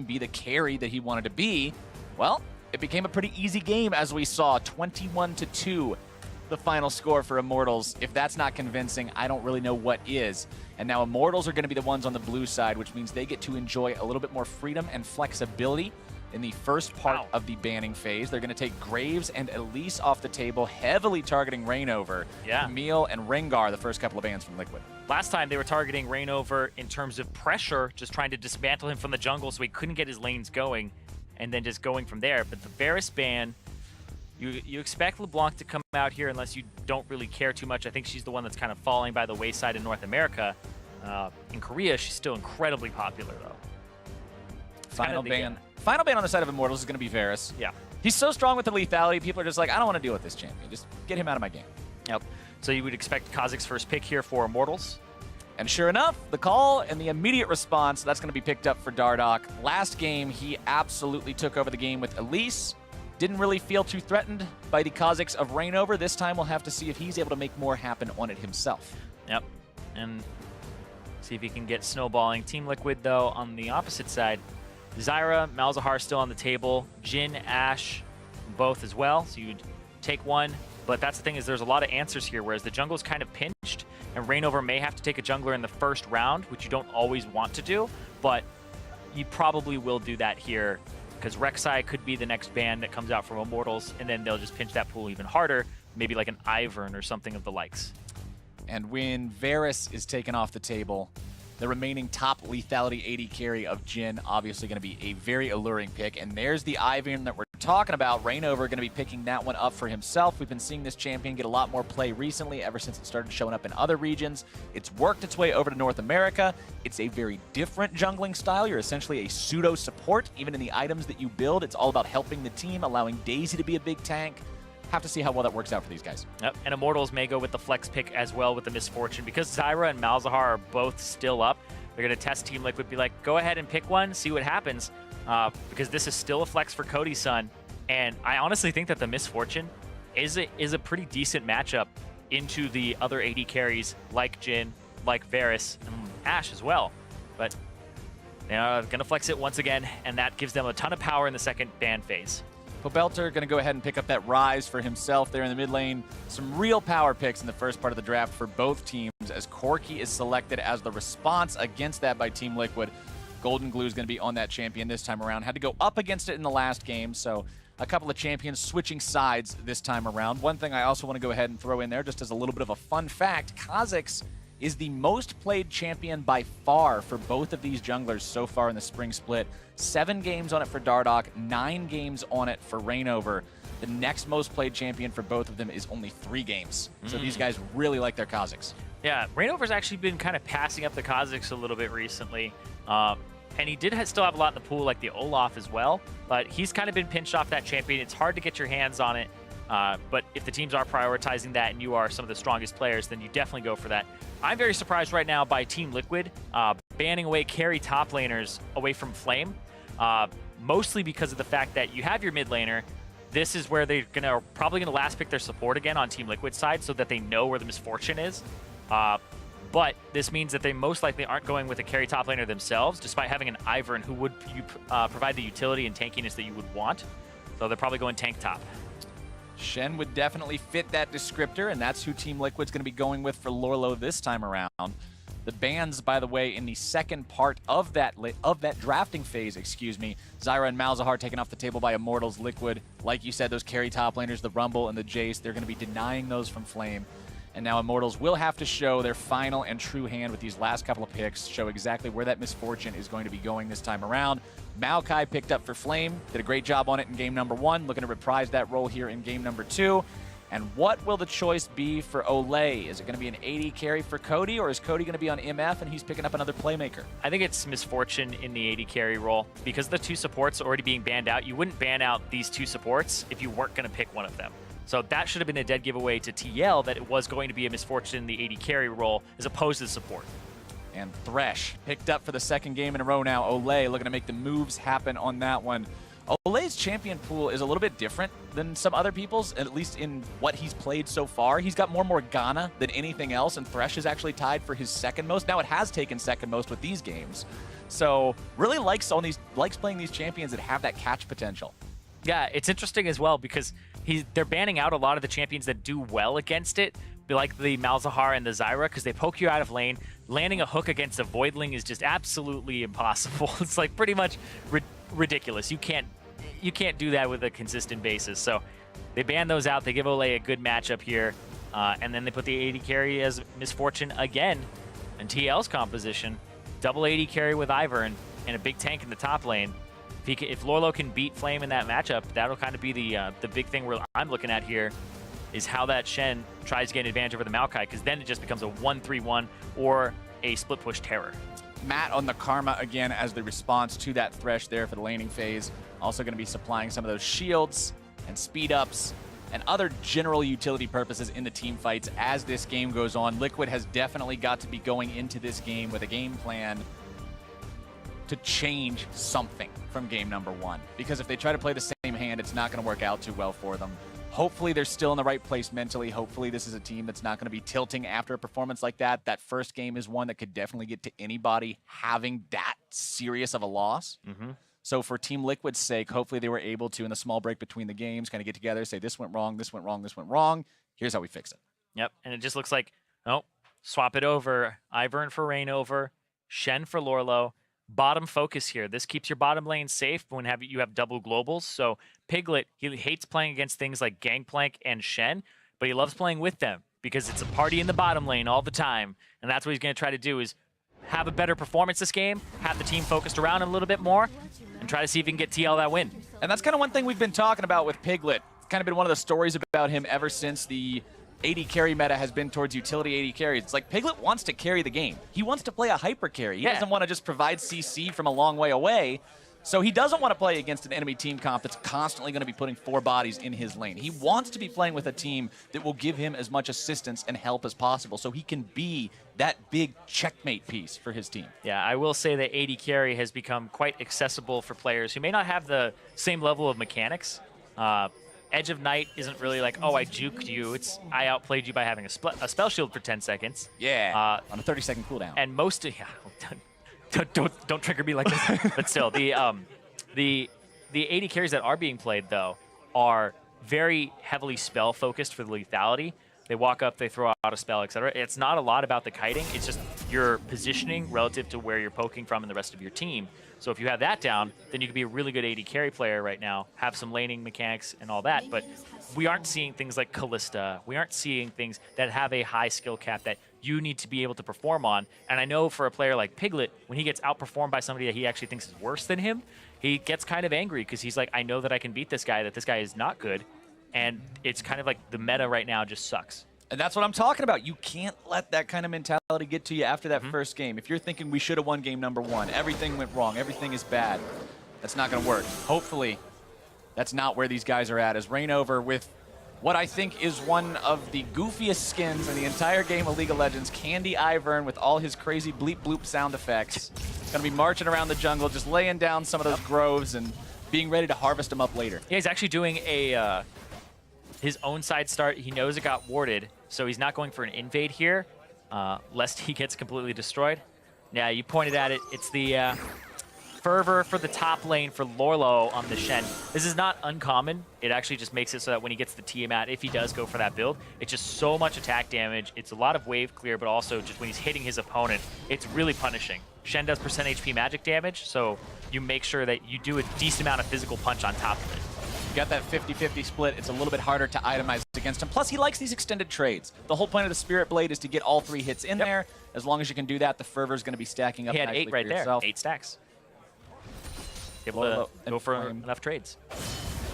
be the carry that he wanted to be, well, it became a pretty easy game, as we saw, 21-2. The final score for Immortals. If that's not convincing, I don't really know what is. And now Immortals are going to be the ones on the blue side, which means they get to enjoy a little bit more freedom and flexibility in the first part of the banning phase. They're going to take Graves and Elise off the table, heavily targeting Reignover. Camille and Rengar, the first couple of bans from Liquid. Last time they were targeting Reignover in terms of pressure, just trying to dismantle him from the jungle so he couldn't get his lanes going, and then just going from there. But the Varus ban, you expect LeBlanc to come out here unless you don't really care too much. I think she's the one that's kind of falling by the wayside in North America. In Korea, she's still incredibly popular, though. Final ban on the side of Immortals is going to be Varus. Yeah. He's so strong with the lethality, people are just like, I don't want to deal with this champion. Just get him out of my game. Yep. So you would expect Kha'Zix's first pick here for Immortals. And sure enough, the call and the immediate response, that's going to be picked up for Dardoch. Last game, he absolutely took over the game with Elise. Didn't really feel too threatened by the Kha'Zix of Reignover. This time we'll have to see if he's able to make more happen on it himself. Yep. And see if he can get snowballing. Team Liquid, though, on the opposite side, Zyra, Malzahar still on the table. Jhin, Ashe, both as well. So you'd take one. But that's the thing, is there's a lot of answers here, whereas the jungle's kind of pinched, and Reignover may have to take a jungler in the first round, which you don't always want to do, but you probably will do that here, because Rek'Sai could be the next ban that comes out from Immortals, and then they'll just pinch that pool even harder, maybe like an Ivern or something of the likes. And when Varus is taken off the table, the remaining top lethality AD carry of Jhin, obviously going to be a very alluring pick. And there's the Ivern that we're talking about. Reignover going to be picking that one up for himself. We've been seeing this champion get a lot more play recently, ever since it started showing up in other regions. It's worked its way over to North America. It's a very different jungling style. You're essentially a pseudo-support. Even in the items that you build, it's all about helping the team, allowing Daisy to be a big tank. Have to see how well that works out for these guys. Yep, and Immortals may go with the flex pick as well with the Misfortune. Because Zyra and Malzahar are both still up, they're going to test Team Liquid, be like, go ahead and pick one, see what happens. Because this is still a flex for Cody's son. And I honestly think that the Misfortune is a pretty decent matchup into the other AD carries like Jhin, like Varus, and Ashe as well. But they're going to flex it once again, and that gives them a ton of power in the second ban phase. Pobelter going to go ahead and pick up that Rise for himself there in the mid lane. Some real power picks in the first part of the draft for both teams, as Corki is selected as the response against that by Team Liquid. Golden Glue is going to be on that champion this time around. Had to go up against it in the last game, so a couple of champions switching sides this time around. One thing I also want to go ahead and throw in there, just as a little bit of a fun fact, Kha'Zix is the most played champion by far for both of these junglers so far in the spring split. 7 games on it for Dardoch, 9 games on it for Reignover. The next most played champion for both of them is only 3 games. So these guys really like their Kha'Zix. Yeah, Reignover's actually been kind of passing up the Kha'Zix a little bit recently. And he did still have a lot in the pool, like the Olaf as well. But he's kind of been pinched off that champion. It's hard to get your hands on it. But if the teams are prioritizing that and you are some of the strongest players, then you definitely go for that. I'm very surprised right now by Team Liquid banning away carry top laners away from Flame, mostly because of the fact that you have your mid laner. This is where they're probably gonna last pick their support again on Team Liquid side, so that they know where the Misfortune is. But this means that they most likely aren't going with a carry top laner themselves, despite having an Ivern who would provide the utility and tankiness that you would want. So they're probably going tank top. Shen would definitely fit that descriptor, and that's who Team Liquid's going to be going with for Lorlo this time around. The bans, by the way, in the second part of that drafting phase, Zyra and Malzahar taken off the table by Immortals. Liquid, like you said, those carry top laners, the Rumble and the Jace, they're going to be denying those from Flame. And now Immortals will have to show their final and true hand with these last couple of picks, show exactly where that Misfortune is going to be going this time around. Maokai picked up for Flame, did a great job on it in game number 1, looking to reprise that role here in game number 2. And what will the choice be for Olay? Is it going to be an AD carry for Cody, or is Cody going to be on MF and he's picking up another playmaker? I think it's Misfortune in the AD carry role. Because the 2 supports are already being banned out, you wouldn't ban out these 2 supports if you weren't going to pick one of them. So that should have been a dead giveaway to TL that it was going to be a Misfortune in the AD carry role as opposed to support. And Thresh picked up for the second game in a row now. Olay looking to make the moves happen on that one. Olay's champion pool is a little bit different than some other people's, at least in what he's played so far. He's got more Morgana than anything else, and Thresh is actually tied for his second most. Now it has taken second most with these games. So really likes playing these champions that have that catch potential. Yeah, it's interesting as well because they're banning out a lot of the champions that do well against it, like the Malzahar and the Zyra, because they poke you out of lane. Landing a hook against a Voidling is just absolutely impossible. It's like pretty much ridiculous. You can't do that with a consistent basis. So they ban those out. They give Olay a good matchup here, and then they put the AD carry as Misfortune again in TL's composition. Double AD carry with Ivern and a big tank in the top lane. If Lorlo can beat Flame in that matchup, that'll kind of be the big thing I'm looking at here, is how that Shen tries to get an advantage over the Maokai, because then it just becomes a 1-3-1 or a split push terror. Matt on the Karma again as the response to that Thresh there for the laning phase. Also going to be supplying some of those shields and speed ups and other general utility purposes in the team fights as this game goes on. Liquid has definitely got to be going into this game with a game plan to change something from game number 1. Because if they try to play the same hand, it's not going to work out too well for them. Hopefully they're still in the right place mentally. Hopefully this is a team that's not going to be tilting after a performance like that. That first game is one that could definitely get to anybody having that serious of a loss. So for Team Liquid's sake, hopefully they were able to, in the small break between the games, kind of get together, say this went wrong, this went wrong, this went wrong. Here's how we fix it. Yep, and it just looks like, oh, swap it over. Ivern for Reignover, Shen for Lorlo. Bottom focus here. This keeps your bottom lane safe when you have double globals. So Piglet, he hates playing against things like Gangplank and Shen, but he loves playing with them because it's a party in the bottom lane all the time. And that's what he's going to try to do, is have a better performance this game, have the team focused around him a little bit more, and try to see if he can get TL that win. And that's kind of one thing we've been talking about with Piglet. It's kind of been one of the stories about him ever since the AD carry meta has been towards utility AD carries. It's like Piglet wants to carry the game. He wants to play a hyper carry. He doesn't want to just provide CC from a long way away. So he doesn't want to play against an enemy team comp that's constantly going to be putting 4 bodies in his lane. He wants to be playing with a team that will give him as much assistance and help as possible so he can be that big checkmate piece for his team. Yeah, I will say that AD carry has become quite accessible for players who may not have the same level of mechanics. Edge of Night isn't really like, oh, I juked you. It's I outplayed you by having a spell shield for 10 seconds. Yeah, on a 30-second cooldown. And most of don't trigger me like this. But still, the AD carries that are being played though are very heavily spell focused for the lethality. They walk up, they throw out a spell, etc. It's not a lot about the kiting. It's just your positioning relative to where you're poking from and the rest of your team. So if you have that down, then you can be a really good AD carry player right now, have some laning mechanics and all that. But we aren't seeing things like Callista. We aren't seeing things that have a high skill cap that you need to be able to perform on. And I know for a player like Piglet, when he gets outperformed by somebody that he actually thinks is worse than him, he gets kind of angry because he's like, I know that I can beat this guy, that this guy is not good. And it's kind of like the meta right now just sucks. And that's what I'm talking about. You can't let that kind of mentality get to you after that first game. If you're thinking we should have won game number 1, everything went wrong, everything is bad, that's not going to work. Hopefully, that's not where these guys are at. As Reignover with what I think is one of the goofiest skins in the entire game of League of Legends, Candy Ivern with all his crazy bleep bloop sound effects. Going to be marching around the jungle, just laying down some of those groves and being ready to harvest them up later. Yeah, he's actually doing a his own side start. He knows it got warded, so he's not going for an invade here, lest he gets completely destroyed. Yeah, you pointed at it. It's the fervor for the top lane for Lorlo on the Shen. This is not uncommon. It actually just makes it so that when he gets the Tiamat, if he does go for that build, it's just so much attack damage. It's a lot of wave clear, but also just when he's hitting his opponent, it's really punishing. Shen does % HP magic damage, so you make sure that you do a decent amount of physical punch on top of it. Got that 50-50 split. It's a little bit harder to itemize against him. Plus, he likes these extended trades. The whole point of the Spirit Blade is to get all 3 hits in there. As long as you can do that, the fervor is going to be stacking up. He had nicely 8 right there. yourself. 8 stacks. Able to go for enough trades.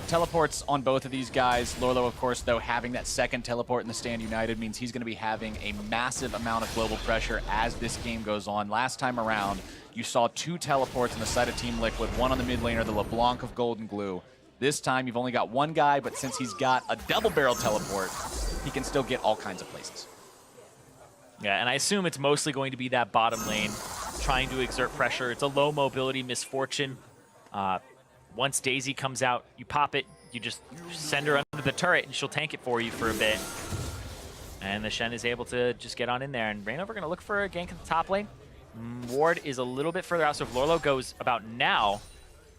Teleports on both of these guys. Lorlo, of course, though, having that second teleport in the Stand United means he's going to be having a massive amount of global pressure as this game goes on. Last time around, you saw 2 teleports on the side of Team Liquid, one on the mid laner, the LeBlanc of Golden Glue. This time, you've only got 1 guy, but since he's got a double barrel teleport, he can still get all kinds of places. Yeah, and I assume it's mostly going to be that bottom lane, trying to exert pressure. It's a low mobility Misfortune. Once Daisy comes out, you pop it, you just send her under the turret, and she'll tank it for you for a bit. And the Shen is able to just get on in there. And Reignover going to look for a gank at the top lane. Ward is a little bit further out, so if Lorlo goes about now,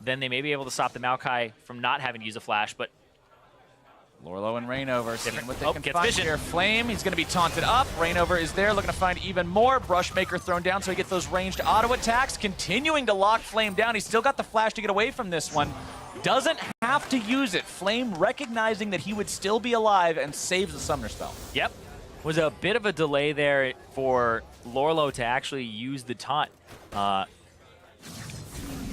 then they may be able to stop the Maokai from not having to use a flash, but Lorlo and Rainover seeing what they can gets find vision. here. Flame, he's going to be taunted up. Rainover is there, looking to find even more. Brushmaker thrown down, so he gets those ranged auto attacks. Continuing to lock Flame down. He's still got the flash to get away from this one. Doesn't have to use it. Flame recognizing that he would still be alive and saves the Summoner Spell. Yep. Was a bit of a delay there for Lorlo to actually use the taunt,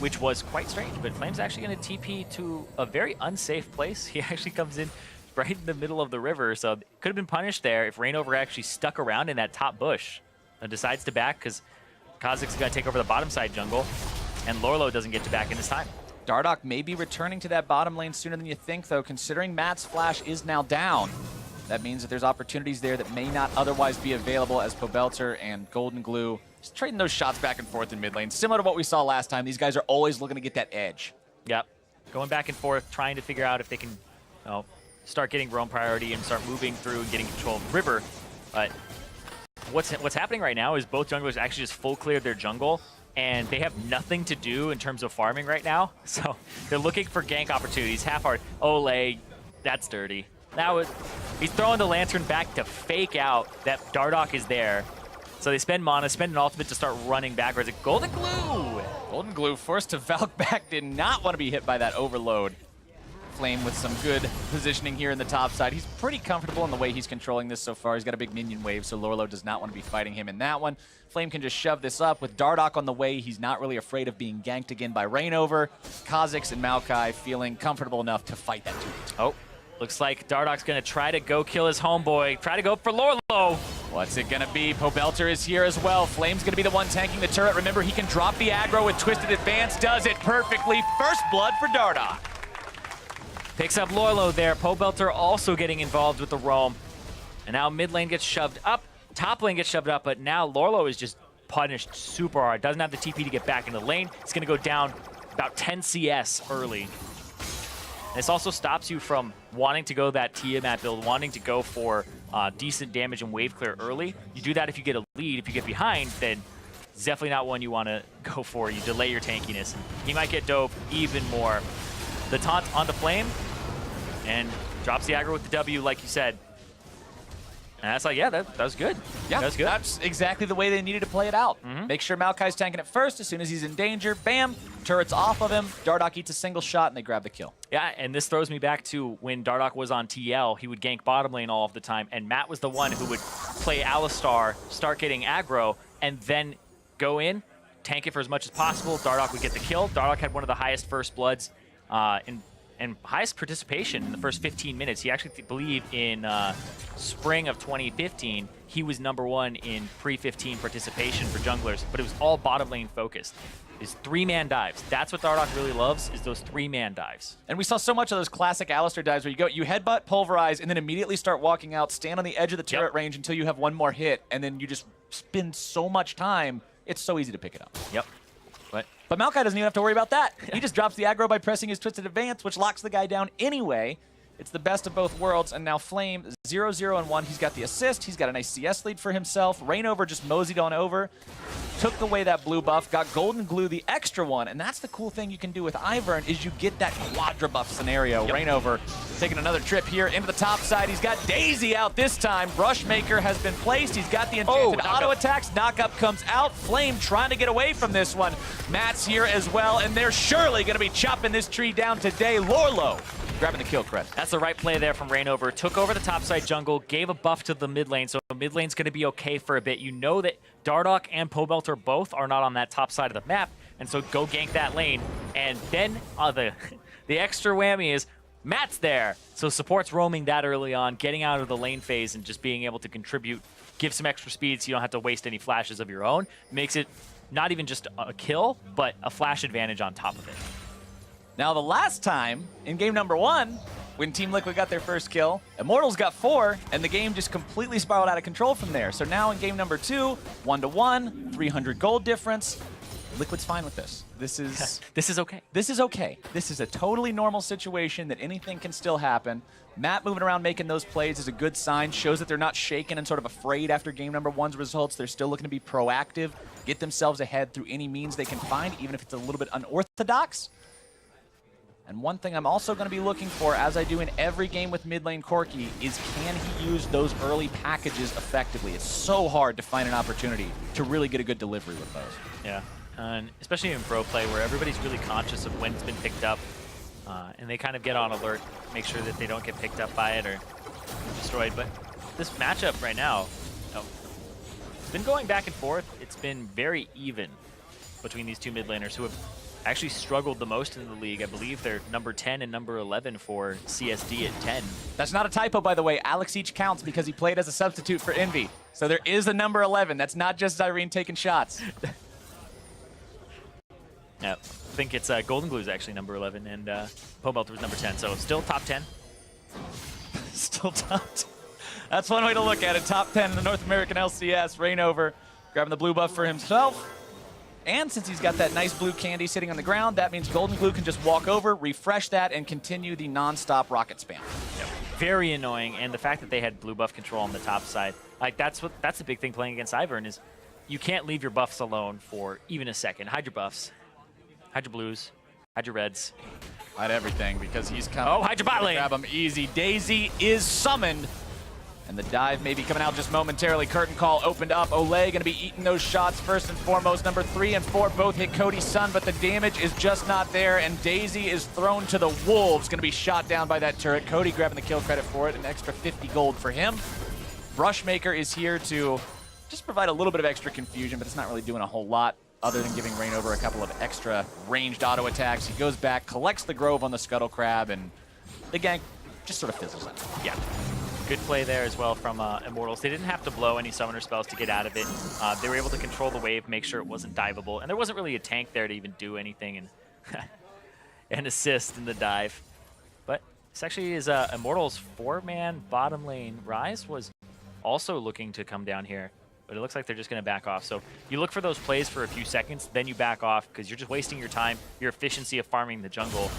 which was quite strange. But Flame's actually going to TP to a very unsafe place. He actually comes in right in the middle of the river, so could have been punished there if Rainover actually stuck around in that top bush and decides to back because Kha'Zix's going to take over the bottom side jungle, and Lorlo doesn't get to back in this time. Dardoch may be returning to that bottom lane sooner than you think, though, considering Matt's flash is now down. That means that there's opportunities there that may not otherwise be available as Pobelter and Golden Glue just trading those shots back and forth in mid lane. Similar to what we saw last time, these guys are always looking to get that edge. Yep. Going back and forth, trying to figure out if they can start getting roam priority and start moving through and getting control of the river. But what's happening right now is both junglers actually just full cleared their jungle, and they have nothing to do in terms of farming right now. So they're looking for gank opportunities. Half-hard. Ole, that's dirty. He's throwing the Lantern back to fake out that Dardoch is there. So they spend mana, spend an ultimate to start running backwards. A Golden Glue! Golden Glue forced to Valk back, did not want to be hit by that overload. Flame with some good positioning here in the top side. He's pretty comfortable in the way he's controlling this so far. He's got a big minion wave, so Lorlo does not want to be fighting him in that one. Flame can just shove this up. With Dardoch on the way, he's not really afraid of being ganked again by Rainover. Kha'Zix and Maokai feeling comfortable enough to fight that 2v2. Oh, looks like Dardoch's going to try to go kill his homeboy. Try to go for Lorlo. What's it going to be? Pobelter is here as well. Flame's going to be the one tanking the turret. Remember, he can drop the aggro with Twisted Advance. Does it perfectly. First blood for Dardoch. Picks up Lorlo there. Pobelter also getting involved with the roam. And now mid lane gets shoved up. Top lane gets shoved up, but now Lorlo is just punished super hard. Doesn't have the TP to get back in the lane. It's going to go down about 10 CS early. This also stops you from wanting to go that Tiamat build, wanting to go for decent damage and wave clear early. You do that if you get a lead. If you get behind, then it's definitely not one you want to go for. You delay your tankiness. He might get dove even more. The taunt onto Flame, and drops the aggro with the W, like you said. And that's like, yeah, that was good. Yeah, that was good. That's exactly the way they needed to play it out. Make sure Maokai's tanking it first. As soon as he's in danger, bam, turret's off of him. Dardoch eats a single shot, and they grab the kill. Yeah, and this throws me back to when Dardoch was on TL. He would gank bottom lane all of the time, and Matt was the one who would play Alistar, start getting aggro, and then go in, tank it for as much as possible. Dardoch would get the kill. Dardoch had one of the highest first bloods and highest participation in the first 15 minutes. He actually believe in spring of 2015, he was #1 in pre-15 participation for junglers, but it was all bottom lane focused. Is 3-man dives. That's what Dardoch really loves, is those 3-man dives. And we saw so much of those classic Alistar dives where you headbutt, pulverize, and then immediately start walking out, stand on the edge of the turret range until you have one more hit, and then you just spend so much time, it's so easy to pick it up. Yep. But Maokai doesn't even have to worry about that. He just drops the aggro by pressing his Twisted Advance, which locks the guy down anyway. It's the best of both worlds, and now Flame 0-0-1. He's got the assist. He's got a nice CS lead for himself. Rainover just moseyed on over, took away that blue buff, got Golden Glue, the extra one, and that's the cool thing you can do with Ivern is you get that quadra buff scenario. Rainover taking another trip here into the top side. He's got Daisy out this time. Brushmaker has been placed. He's got the enchanted auto attacks. Knockup comes out. Flame trying to get away from this one. Matt's here as well, and they're surely going to be chopping this tree down today. Lorlo grabbing the kill credit. That's the right play there from Rainover. Took over the topside jungle, gave a buff to the mid lane, so mid lane's going to be okay for a bit. You know that Dardoch and Pobelter both are not on that top side of the map, and so go gank that lane. And then the extra whammy is Matt's there. So support's roaming that early on, getting out of the lane phase and just being able to contribute, give some extra speed so you don't have to waste any flashes of your own. Makes it not even just a kill, but a flash advantage on top of it. Now, the last time, in game #1, when Team Liquid got their first kill, Immortals got 4, and the game just completely spiraled out of control from there. So now in game #2, 1-1, 300 gold difference. Liquid's fine with this. This is This is okay. This is okay. This is a totally normal situation that anything can still happen. Matt moving around making those plays is a good sign, shows that they're not shaken and sort of afraid after game number one's results. They're still looking to be proactive, get themselves ahead through any means they can find, even if it's a little bit unorthodox. And one thing I'm also going to be looking for, as I do in every game with mid lane Corki, is can he use those early packages effectively? It's so hard to find an opportunity to really get a good delivery with those. Yeah, and especially in pro play where everybody's really conscious of when it's been picked up, and they kind of get on alert, make sure that they don't get picked up by it or destroyed. But this matchup right now, it's been going back and forth. It's been very even between these two mid laners who have actually struggled the most in the league. I believe they're number 10 and number 11 for CSD at 10. That's not a typo, by the way. Alex each counts because he played as a substitute for Envy. So there is a number 11. That's not just Irene taking shots. Yeah, I think it's Golden Glue's actually number 11, and Pobelter was number 10, so still top 10. Still top 10. That's one way to look at it. Top 10 in the North American LCS. Reignover grabbing the blue buff for himself. And since he's got that nice blue candy sitting on the ground, that means Golden Glue can just walk over, refresh that, and continue the non-stop rocket spam. Yep. Very annoying, and the fact that they had blue buff control on the top side, like that's the big thing playing against Ivern is you can't leave your buffs alone for even a second. Hide your buffs, hide your blues, hide your reds. Hide everything because he's coming. Oh, hide your bot lane. Grab him easy. Daisy is summoned. And the dive may be coming out just momentarily. Curtain call opened up. Olay going to be eating those shots first and foremost. Number 3 and 4 both hit Cody's son, but the damage is just not there. And Daisy is thrown to the wolves. Going to be shot down by that turret. Cody grabbing the kill credit for it. An extra 50 gold for him. Brushmaker is here to just provide a little bit of extra confusion, but it's not really doing a whole lot other than giving Reignover a couple of extra ranged auto attacks. He goes back, collects the Grove on the Scuttle Crab, and the gank just sort of fizzles out. Yeah. Good play there as well from Immortals. They didn't have to blow any summoner spells to get out of it. They were able to control the wave, make sure it wasn't diveable. And there wasn't really a tank there to even do anything and, and assist in the dive. But this actually is Immortals' 4-man bottom lane. Rise was also looking to come down here, but it looks like they're just going to back off. So you look for those plays for a few seconds, then you back off because you're just wasting your time, your efficiency of farming the jungle.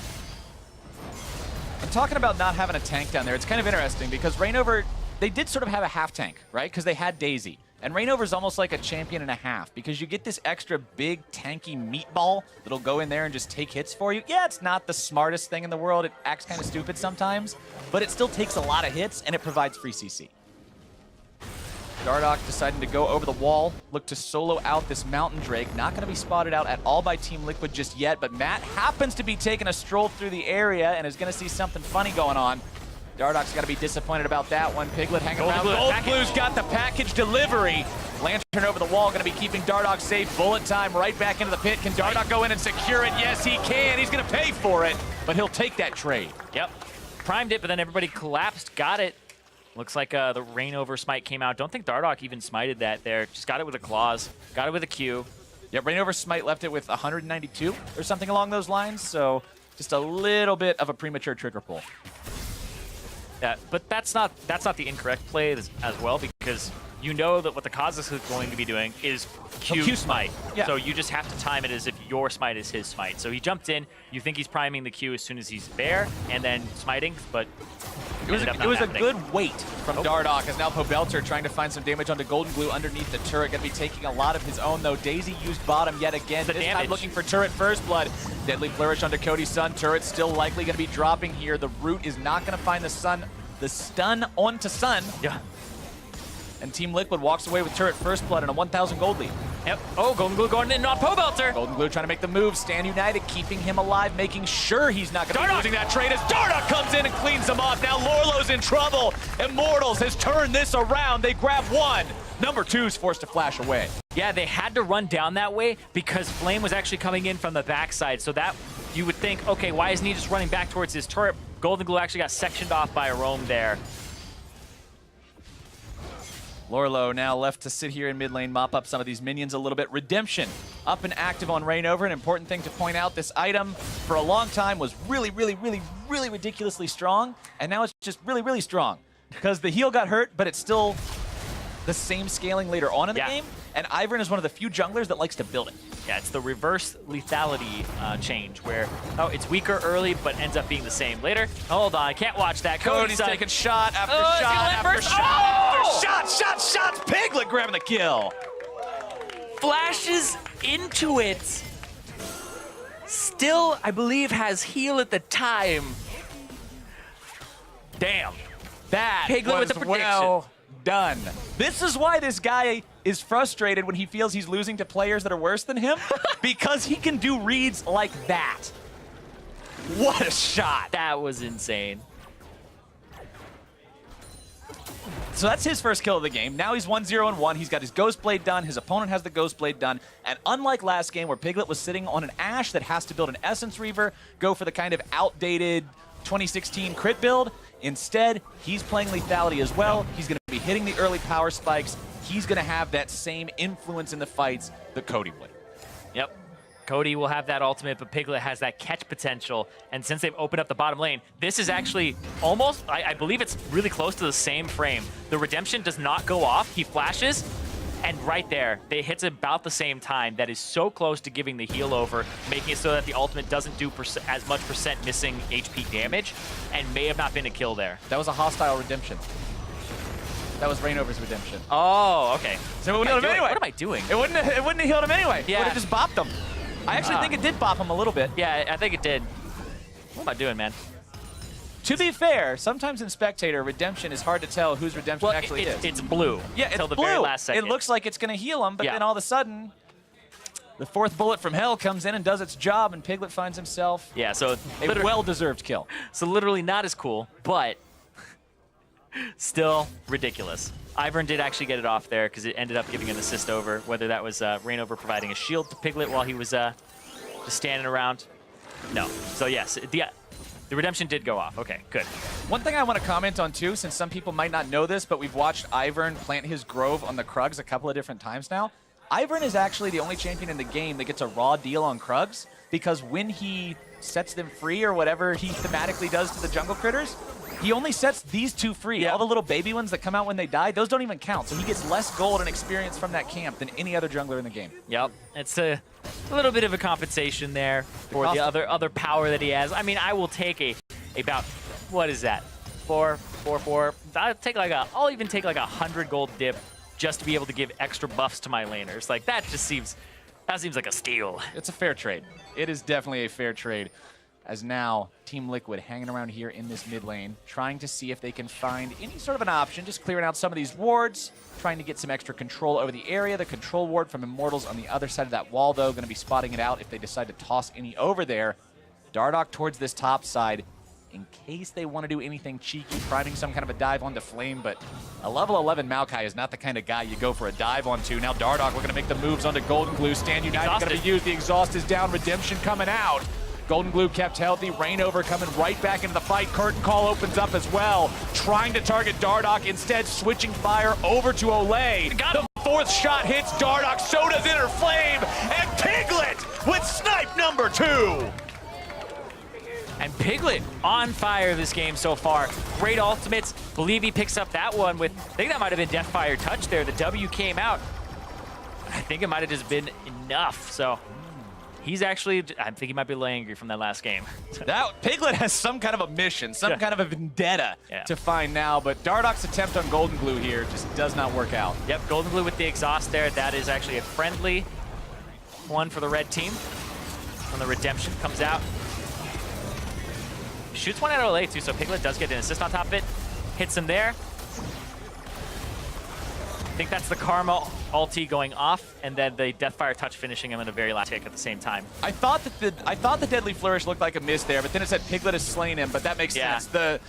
I'm talking about not having a tank down there. It's kind of interesting because Reignover, they did sort of have a half tank, right? Because they had Daisy. And Reignover's almost like a champion and a half because you get this extra big tanky meatball that'll go in there and just take hits for you. Yeah, it's not the smartest thing in the world. It acts kind of stupid sometimes, but it still takes a lot of hits and it provides free CC. Dardoch deciding to go over the wall, look to solo out this Mountain Drake. Not going to be spotted out at all by Team Liquid just yet, but Matt happens to be taking a stroll through the area and is going to see something funny going on. Dardoch's got to be disappointed about that one. Piglet hanging around. Gold Blue's got the package delivery. Lantern over the wall, going to be keeping Dardoch safe. Bullet time right back into the pit. Can Dardoch go in and secure it? Yes, he can. He's going to pay for it, but he'll take that trade. Yep. Primed it, but then everybody collapsed. Got it. Looks like the Reignover smite came out. Don't think Dardoch even smited that there. Just got it with a claws. Got it with a Q. Yeah, Reignover smite left it with 192 or something along those lines. So just a little bit of a premature trigger pull. Yeah, but that's not the incorrect play as well because you know that what the Kha'Zix is going to be doing is Q smite. Yeah. So you just have to time it as if your smite is his smite. So he jumped in. You think he's priming the Q as soon as he's there and then smiting, but it was a good wait from Dardoch as now Pobelter trying to find some damage onto Golden Glue underneath the turret. Going to be taking a lot of his own though. Daisy used bottom yet again. This time looking for turret first blood. Deadly flourish onto Cody's son. Turret still likely going to be dropping here. The root is not going to find the stun onto Sun. Yeah. And Team Liquid walks away with turret first blood and a 1,000 gold lead. Yep. Oh, Golden Glue going in on Pobelter. Golden Glue trying to make the move. Stand United, keeping him alive, making sure he's not going to be losing that trade as Dardoch comes in and cleans him off. Now Lorlo's in trouble. Immortals has turned this around. They grab one. Number 2's forced to flash away. Yeah, they had to run down that way because Flame was actually coming in from the backside. So that you would think, okay, why isn't he just running back towards his turret? Golden Glue actually got sectioned off by a roam there. Lorlo now left to sit here in mid lane, mop up some of these minions a little bit. Redemption up and active on Reignover. An important thing to point out, this item for a long time was really ridiculously strong, and now it's just really strong because the heal got hurt, but it's still the same scaling later on in the game, and Ivern is one of the few junglers that likes to build it. Yeah, it's the reverse lethality change where, oh, it's weaker early, but ends up being the same later. Hold on, I can't watch that. Cody's taking shot after shot after shot after shot. Piglet grabbing the kill. Flashes into it. Still, I believe, has heal at the time. Damn. That Piglet was with the prediction. well done. This is why this guy is frustrated when he feels he's losing to players that are worse than him, because he can do reads like that. What a shot. That was insane. So that's his first kill of the game. Now he's 1-0-1. He's got his Ghost Blade done. His opponent has the Ghost Blade done. And unlike last game where Piglet was sitting on an Ashe that has to build an Essence Reaver, go for the kind of outdated 2016 crit build, instead, he's playing lethality as well. He's going to be hitting the early power spikes. He's going to have that same influence in the fights that Cody would. Yep. Cody will have that ultimate, but Piglet has that catch potential. And since they've opened up the bottom lane, this is actually almost, I believe it's really close to the same frame. The Redemption does not go off. He flashes, and right there, it hits about the same time. That is so close to giving the heal over, making it so that the ultimate doesn't do as much percent missing HP damage, and may have not been a kill there. That was a hostile Redemption. That was Rainover's Redemption. Oh, okay. So it wouldn't heal him anyway. What am I doing? It wouldn't have healed him anyway. Yeah. It would have just bopped him. I actually think it did bop him a little bit. Yeah, I think it did. What am I doing, man? To be fair, sometimes in Spectator, Redemption is hard to tell whose Redemption actually is. It's blue. Yeah, it's until the blue. very last second. It looks like it's going to heal him, but then all of a sudden, the fourth bullet from hell comes in and does its job, and Piglet finds himself so a well-deserved kill. So literally not as cool, but still ridiculous. Ivern did actually get it off there because it ended up giving an assist over, whether that was Rainover providing a shield to Piglet while he was just standing around. No. So yes, the Redemption did go off. Okay, good. One thing I want to comment on too, since some people might not know this, but we've watched Ivern plant his Grove on the Krugs a couple of different times now. Ivern is actually the only champion in the game that gets a raw deal on Krugs, because when he sets them free or whatever he thematically does to the jungle critters, he only sets these two free. All the little baby ones that come out when they die, those don't even count. So he gets less gold and experience from that camp than any other jungler in the game. Yep, it's a little bit of a compensation there for the other power that he has. I mean, I will take about, what is that? 4. I'll even take like 100 gold dip just to be able to give extra buffs to my laners. Like that seems like a steal. It's a fair trade. It is definitely a fair trade. As now, Team Liquid hanging around here in this mid lane, trying to see if they can find any sort of an option, just clearing out some of these wards, trying to get some extra control over the area. The control ward from Immortals on the other side of that wall, though, going to be spotting it out if they decide to toss any over there. Dardoch towards this top side, in case they want to do anything cheeky, priming some kind of a dive onto Flame, but a level 11 Maokai is not the kind of guy you go for a dive onto. Now Dardoch looking to make the moves onto Golden Glue. Stand United going to be used. The exhaust is down. Redemption coming out. Golden Glue kept healthy. Rainover coming right back into the fight. Curtain Call opens up as well. Trying to target Dardoch, instead switching fire over to Olay. The fourth shot hits Dardoch, so does Inner Flame, and Piglet with snipe number 2. And Piglet on fire this game so far. Great ultimates. Believe he picks up that one with, I think that might have been Deathfire Touch there. The W came out. I think it might have just been enough, so... He's actually, I think he might be a little angry from that last game. That Piglet has some kind of a mission, some kind of a vendetta to find now, but Dardoch's attempt on Golden Glue here just does not work out. Yep, Golden Glue with the exhaust there. That is actually a friendly one for the red team. When the Redemption comes out. Shoots one at Olay too, so Piglet does get an assist on top of it. Hits him there. I think that's the Karma ulti going off, and then the Deathfire Touch finishing him in the very last hit at the same time. I thought the Deadly Flourish looked like a miss there, but then it said Piglet has slain him, but that makes sense. The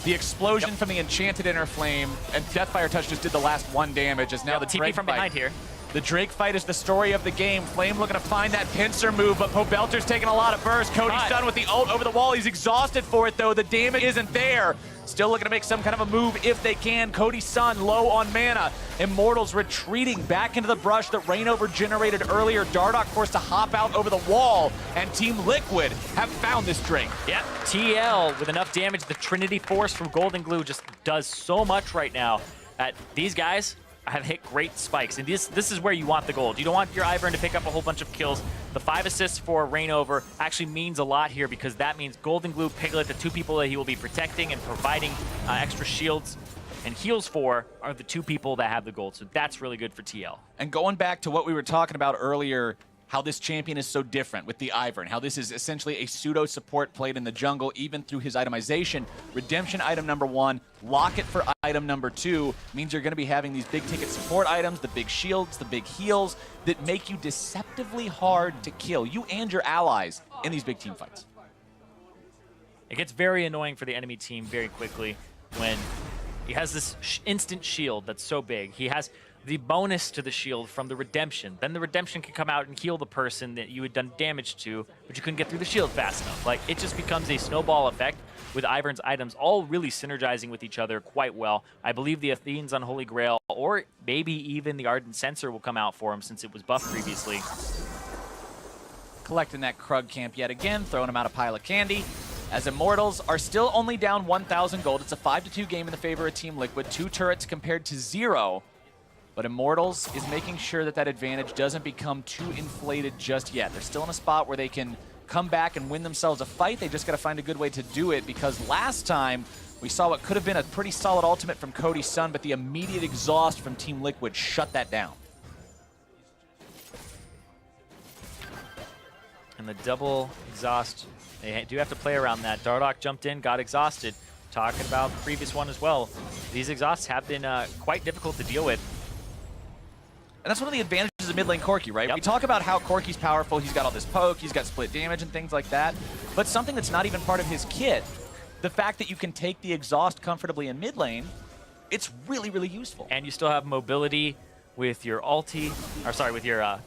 explosion from the Enchanted Inner Flame and Deathfire Touch just did the last 1 damage, as now the TP Drake from fight. behind here. The Drake fight is the story of the game. Flame looking to find that pincer move, but Pobelter's taking a lot of burst. Cody's done with the ult over the wall. He's exhausted for it, though. The damage isn't there. Still looking to make some kind of a move if they can. Cody's son low on mana. Immortals retreating back into the brush that Rainover generated earlier. Dardoch forced to hop out over the wall, and Team Liquid have found this Drake. Yep, TL with enough damage. The Trinity Force from Golden Glue just does so much right now. These guys, have hit great spikes, and this is where you want the gold. You don't want your Ivern to pick up a whole bunch of kills. The 5 assists for Reignover actually means a lot here because that means Golden Glue, Piglet, the 2 people that he will be protecting and providing extra shields and heals for are the 2 people that have the gold. So that's really good for TL. And going back to what we were talking about earlier, how this champion is so different with the Ivern, how this is essentially a pseudo support played in the jungle, even through his itemization. Redemption item number 1, Locket for item number 2 means you're going to be having these big ticket support items, the big shields, the big heals that make you deceptively hard to kill, you and your allies, in these big team fights. It gets very annoying for the enemy team very quickly when he has this instant shield that's so big. He has the bonus to the shield from the redemption. Then the redemption can come out and heal the person that you had done damage to, but you couldn't get through the shield fast enough. Like, it just becomes a snowball effect with Ivern's items all really synergizing with each other quite well. I believe the Athene's Unholy Grail, or maybe even the Ardent Censer will come out for him since it was buffed previously. Collecting that Krug camp yet again, throwing him out a pile of candy. As Immortals are still only down 1,000 gold. It's a 5-2 game in the favor of Team Liquid. 2 turrets compared to 0. But Immortals is making sure that that advantage doesn't become too inflated just yet. They're still in a spot where they can come back and win themselves a fight. They just got to find a good way to do it, because last time we saw what could have been a pretty solid ultimate from Cody's son, but the immediate exhaust from Team Liquid shut that down. And the double exhaust, they do have to play around that. Dardoch jumped in, got exhausted. Talking about the previous one as well. These exhausts have been quite difficult to deal with. And that's one of the advantages of mid lane Corki, right? Yep. We talk about how Corki's powerful, he's got all this poke, he's got split damage and things like that, but something that's not even part of his kit, the fact that you can take the exhaust comfortably in mid lane, it's really, really useful. And you still have mobility with your ulti, or sorry, with your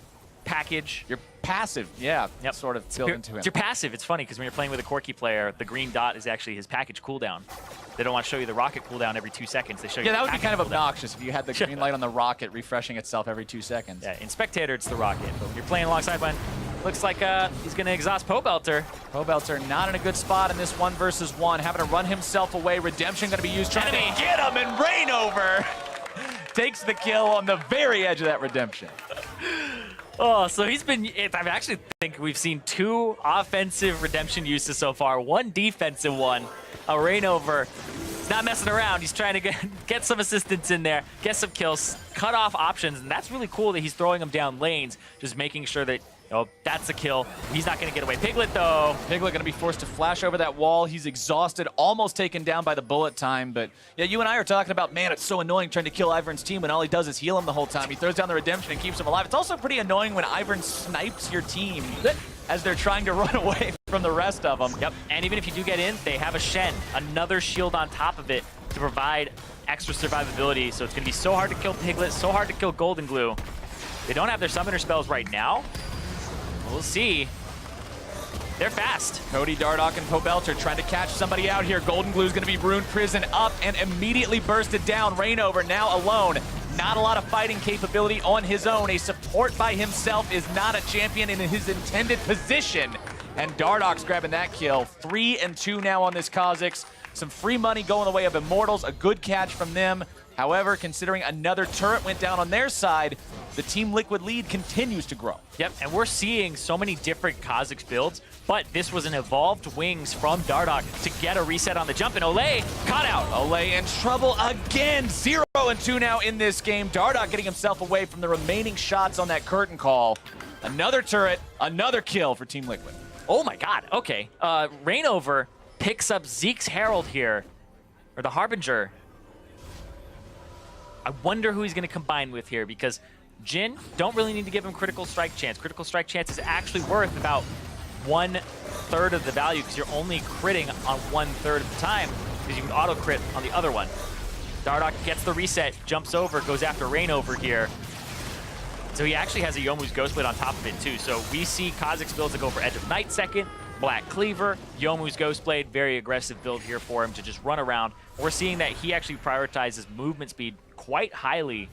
package. Your passive, yeah, Yep. sort of built into him. It's your passive. It's funny because when you're playing with a Corki player, the green dot is actually his package cooldown. They don't want to show you the rocket cooldown every 2 seconds. They show you Yeah, the that would be kind of package cooldown. obnoxious if you had the green light on the rocket refreshing itself every 2 seconds. Yeah, in Spectator, it's the rocket. But when you're playing alongside one, looks like he's going to exhaust Pobelter. Pobelter not in a good spot in this 1 versus 1, having to run himself away. Redemption going to be used, trying to get him, and Reignover takes the kill on the very edge of that redemption. Oh, so he's been, I actually think we've seen 2 offensive redemption uses so far, 1 defensive one. Reignover, he's not messing around. He's trying to get some assistance in there, get some kills, cut off options, and that's really cool that he's throwing them down lanes, just making sure that, that's a kill. He's not going to get away. Piglet, though. Piglet going to be forced to flash over that wall. He's exhausted, almost taken down by the bullet time. But yeah, you and I are talking about, man, it's so annoying trying to kill Ivern's team when all he does is heal him the whole time. He throws down the redemption and keeps him alive. It's also pretty annoying when Ivern snipes your team as they're trying to run away from the rest of them. Yep, and even if you do get in, they have a Shen, another shield on top of it to provide extra survivability. So it's going to be so hard to kill Piglet, so hard to kill Golden Glue. They don't have their summoner spells right now. We'll see. They're fast. Cody, Dardoch, and Pobelter trying to catch somebody out here. Golden Glue's going to be Rune Prison up and immediately bursted down. Reignover now alone. Not a lot of fighting capability on his own. A support by himself is not a champion in his intended position. And Dardoch's grabbing that kill. 3-2 now on this Kha'Zix. Some free money going the way of Immortals. A good catch from them. However, considering another turret went down on their side, the Team Liquid lead continues to grow. Yep, and we're seeing so many different Kha'Zix builds, but this was an evolved wings from Dardoch to get a reset on the jump, and Olay caught out. Olay in trouble again. 0-2 now in this game. Dardoch getting himself away from the remaining shots on that curtain call. Another turret, another kill for Team Liquid. Oh my god, okay. Reignover picks up Zeke's Herald here, or the Harbinger. I wonder who he's going to combine with here, because Jhin, don't really need to give him critical strike chance. Critical strike chance is actually worth about 1/3 of the value, because you're only critting on 1/3 of the time, because you can auto crit on the other one. Dardoch gets the reset, jumps over, goes after Reignover here. So he actually has a Youmuu's Ghostblade on top of it too. So we see Kha'Zix builds that go for Edge of Night second, Black Cleaver, Youmuu's Ghostblade, very aggressive build here for him to just run around. We're seeing that he actually prioritizes movement speed quite highly,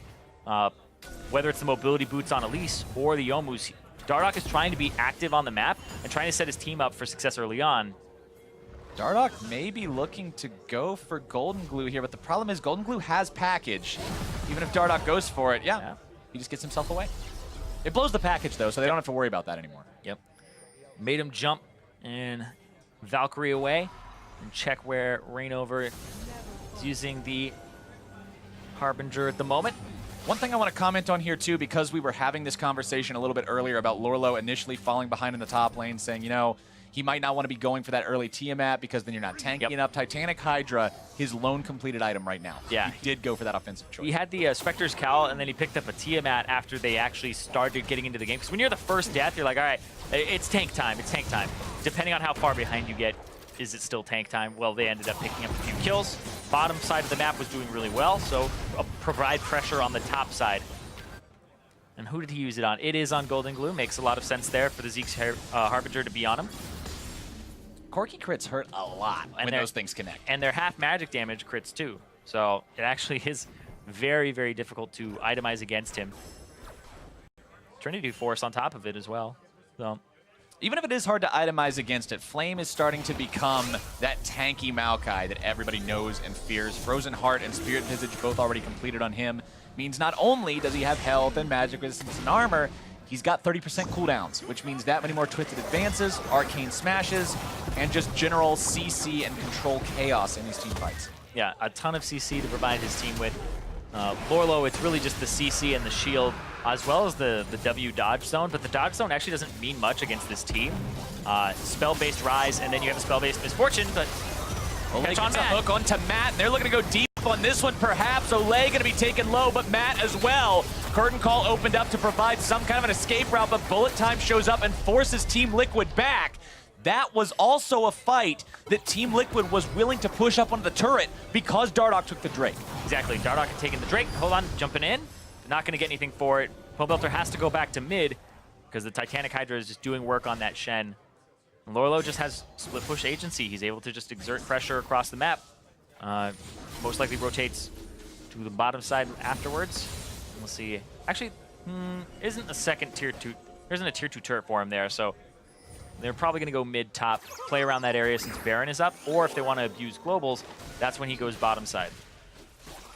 whether it's the mobility boots on Elise or the Youmuu's. Dardoch is trying to be active on the map and trying to set his team up for success early on. Dardoch may be looking to go for Golden Glue here, but the problem is Golden Glue has package. Even if Dardoch goes for it, yeah, he just gets himself away. It blows the package, though, so they don't have to worry about that anymore. Yep. Made him jump and Valkyrie away and check where Reignover is using the Harbinger at the moment. One thing I want to comment on here, too, because we were having this conversation a little bit earlier about Lorlo initially falling behind in the top lane, saying, you know, he might not want to be going for that early Tiamat because then you're not tanky enough. Titanic Hydra, his lone completed item right now. Yeah. He did go for that offensive choice. He had the Spectre's Cowl, and then he picked up a Tiamat after they actually started getting into the game. Because when you're the first death, you're like, all right, it's tank time, it's tank time. Depending on how far behind you get, is it still tank time? Well, they ended up picking up a few kills. Bottom side of the map was doing really well, so provide pressure on the top side. And who did he use it on? It is on Golden Glue. Makes a lot of sense there for the Zeke's Harbinger to be on him. Corki crits hurt a lot when those things connect. And they're half magic damage crits too. So it actually is very, very difficult to itemize against him. Trinity Force on top of it as well. So even if it is hard to itemize against it, Flame is starting to become that tanky Maokai that everybody knows and fears. Frozen Heart and Spirit Visage both already completed on him. Means not only does he have health and magic resistance and armor, he's got 30% cooldowns, which means that many more Twisted Advances, Arcane Smashes, and just general CC and control chaos in these team fights. Yeah, a ton of CC to provide his team with. Lorlo, it's really just the CC and the shield, as well as the W dodge zone, but the dodge zone actually doesn't mean much against this team. Spell-based Rise, and then you have a spell-based Misfortune, but Olay gets a hook onto Matt, and they're looking to go deep on this one, perhaps. Olay going to be taken low, but Matt as well. Curtain Call opened up to provide some kind of an escape route, but Bullet Time shows up and forces Team Liquid back. That was also a fight that Team Liquid was willing to push up onto the turret because Dardoch took the Drake. Exactly. Dardoch had taken the Drake. Hold on, jumping in. Not going to get anything for it. Pobelter has to go back to mid because the Titanic Hydra is just doing work on that Shen. And Lorlo just has split push agency. He's able to just exert pressure across the map. Most likely rotates to the bottom side afterwards. We'll see. Actually, isn't a second tier 2. There isn't a tier 2 turret for him there, so they're probably going to go mid-top, play around that area since Baron is up, or if they want to abuse globals, that's when he goes bottom side.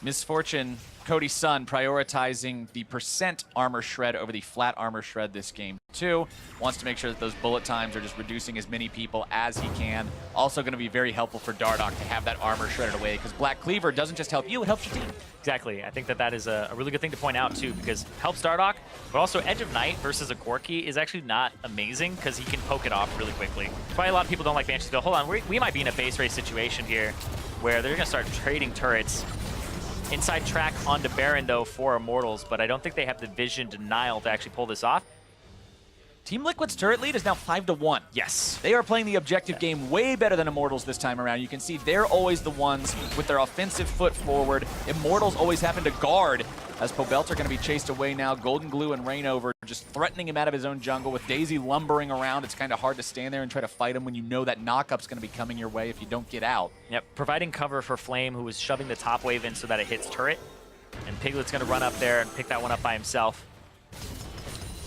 Misfortune, Cody's son, prioritizing the percent armor shred over the flat armor shred this game, too. Wants to make sure that those bullet times are just reducing as many people as he can. Also going to be very helpful for Dardoch to have that armor shredded away, because Black Cleaver doesn't just help you, it helps your team. Exactly. I think that is a really good thing to point out, too, because helps Dardoch, but also Edge of Night versus a Corki is actually not amazing, because he can poke it off really quickly. That's why a lot of people don't like Banshees. Hold on, we might be in a base race situation here, where they're going to start trading turrets. Inside track onto Baron, though, for Immortals, but I don't think they have the vision denial to actually pull this off. Team Liquid's turret lead is now 5-1. Yes. They are playing the objective game way better than Immortals this time around. You can see they're always the ones with their offensive foot forward. Immortals always having to guard as Pobelter going to be chased away now. Golden Glue and Reignover just threatening him out of his own jungle with Daisy lumbering around. It's kind of hard to stand there and try to fight him when you know that knockup's going to be coming your way if you don't get out. Yep, providing cover for Flame, who was shoving the top wave in so that it hits turret. And Piglet's going to run up there and pick that one up by himself.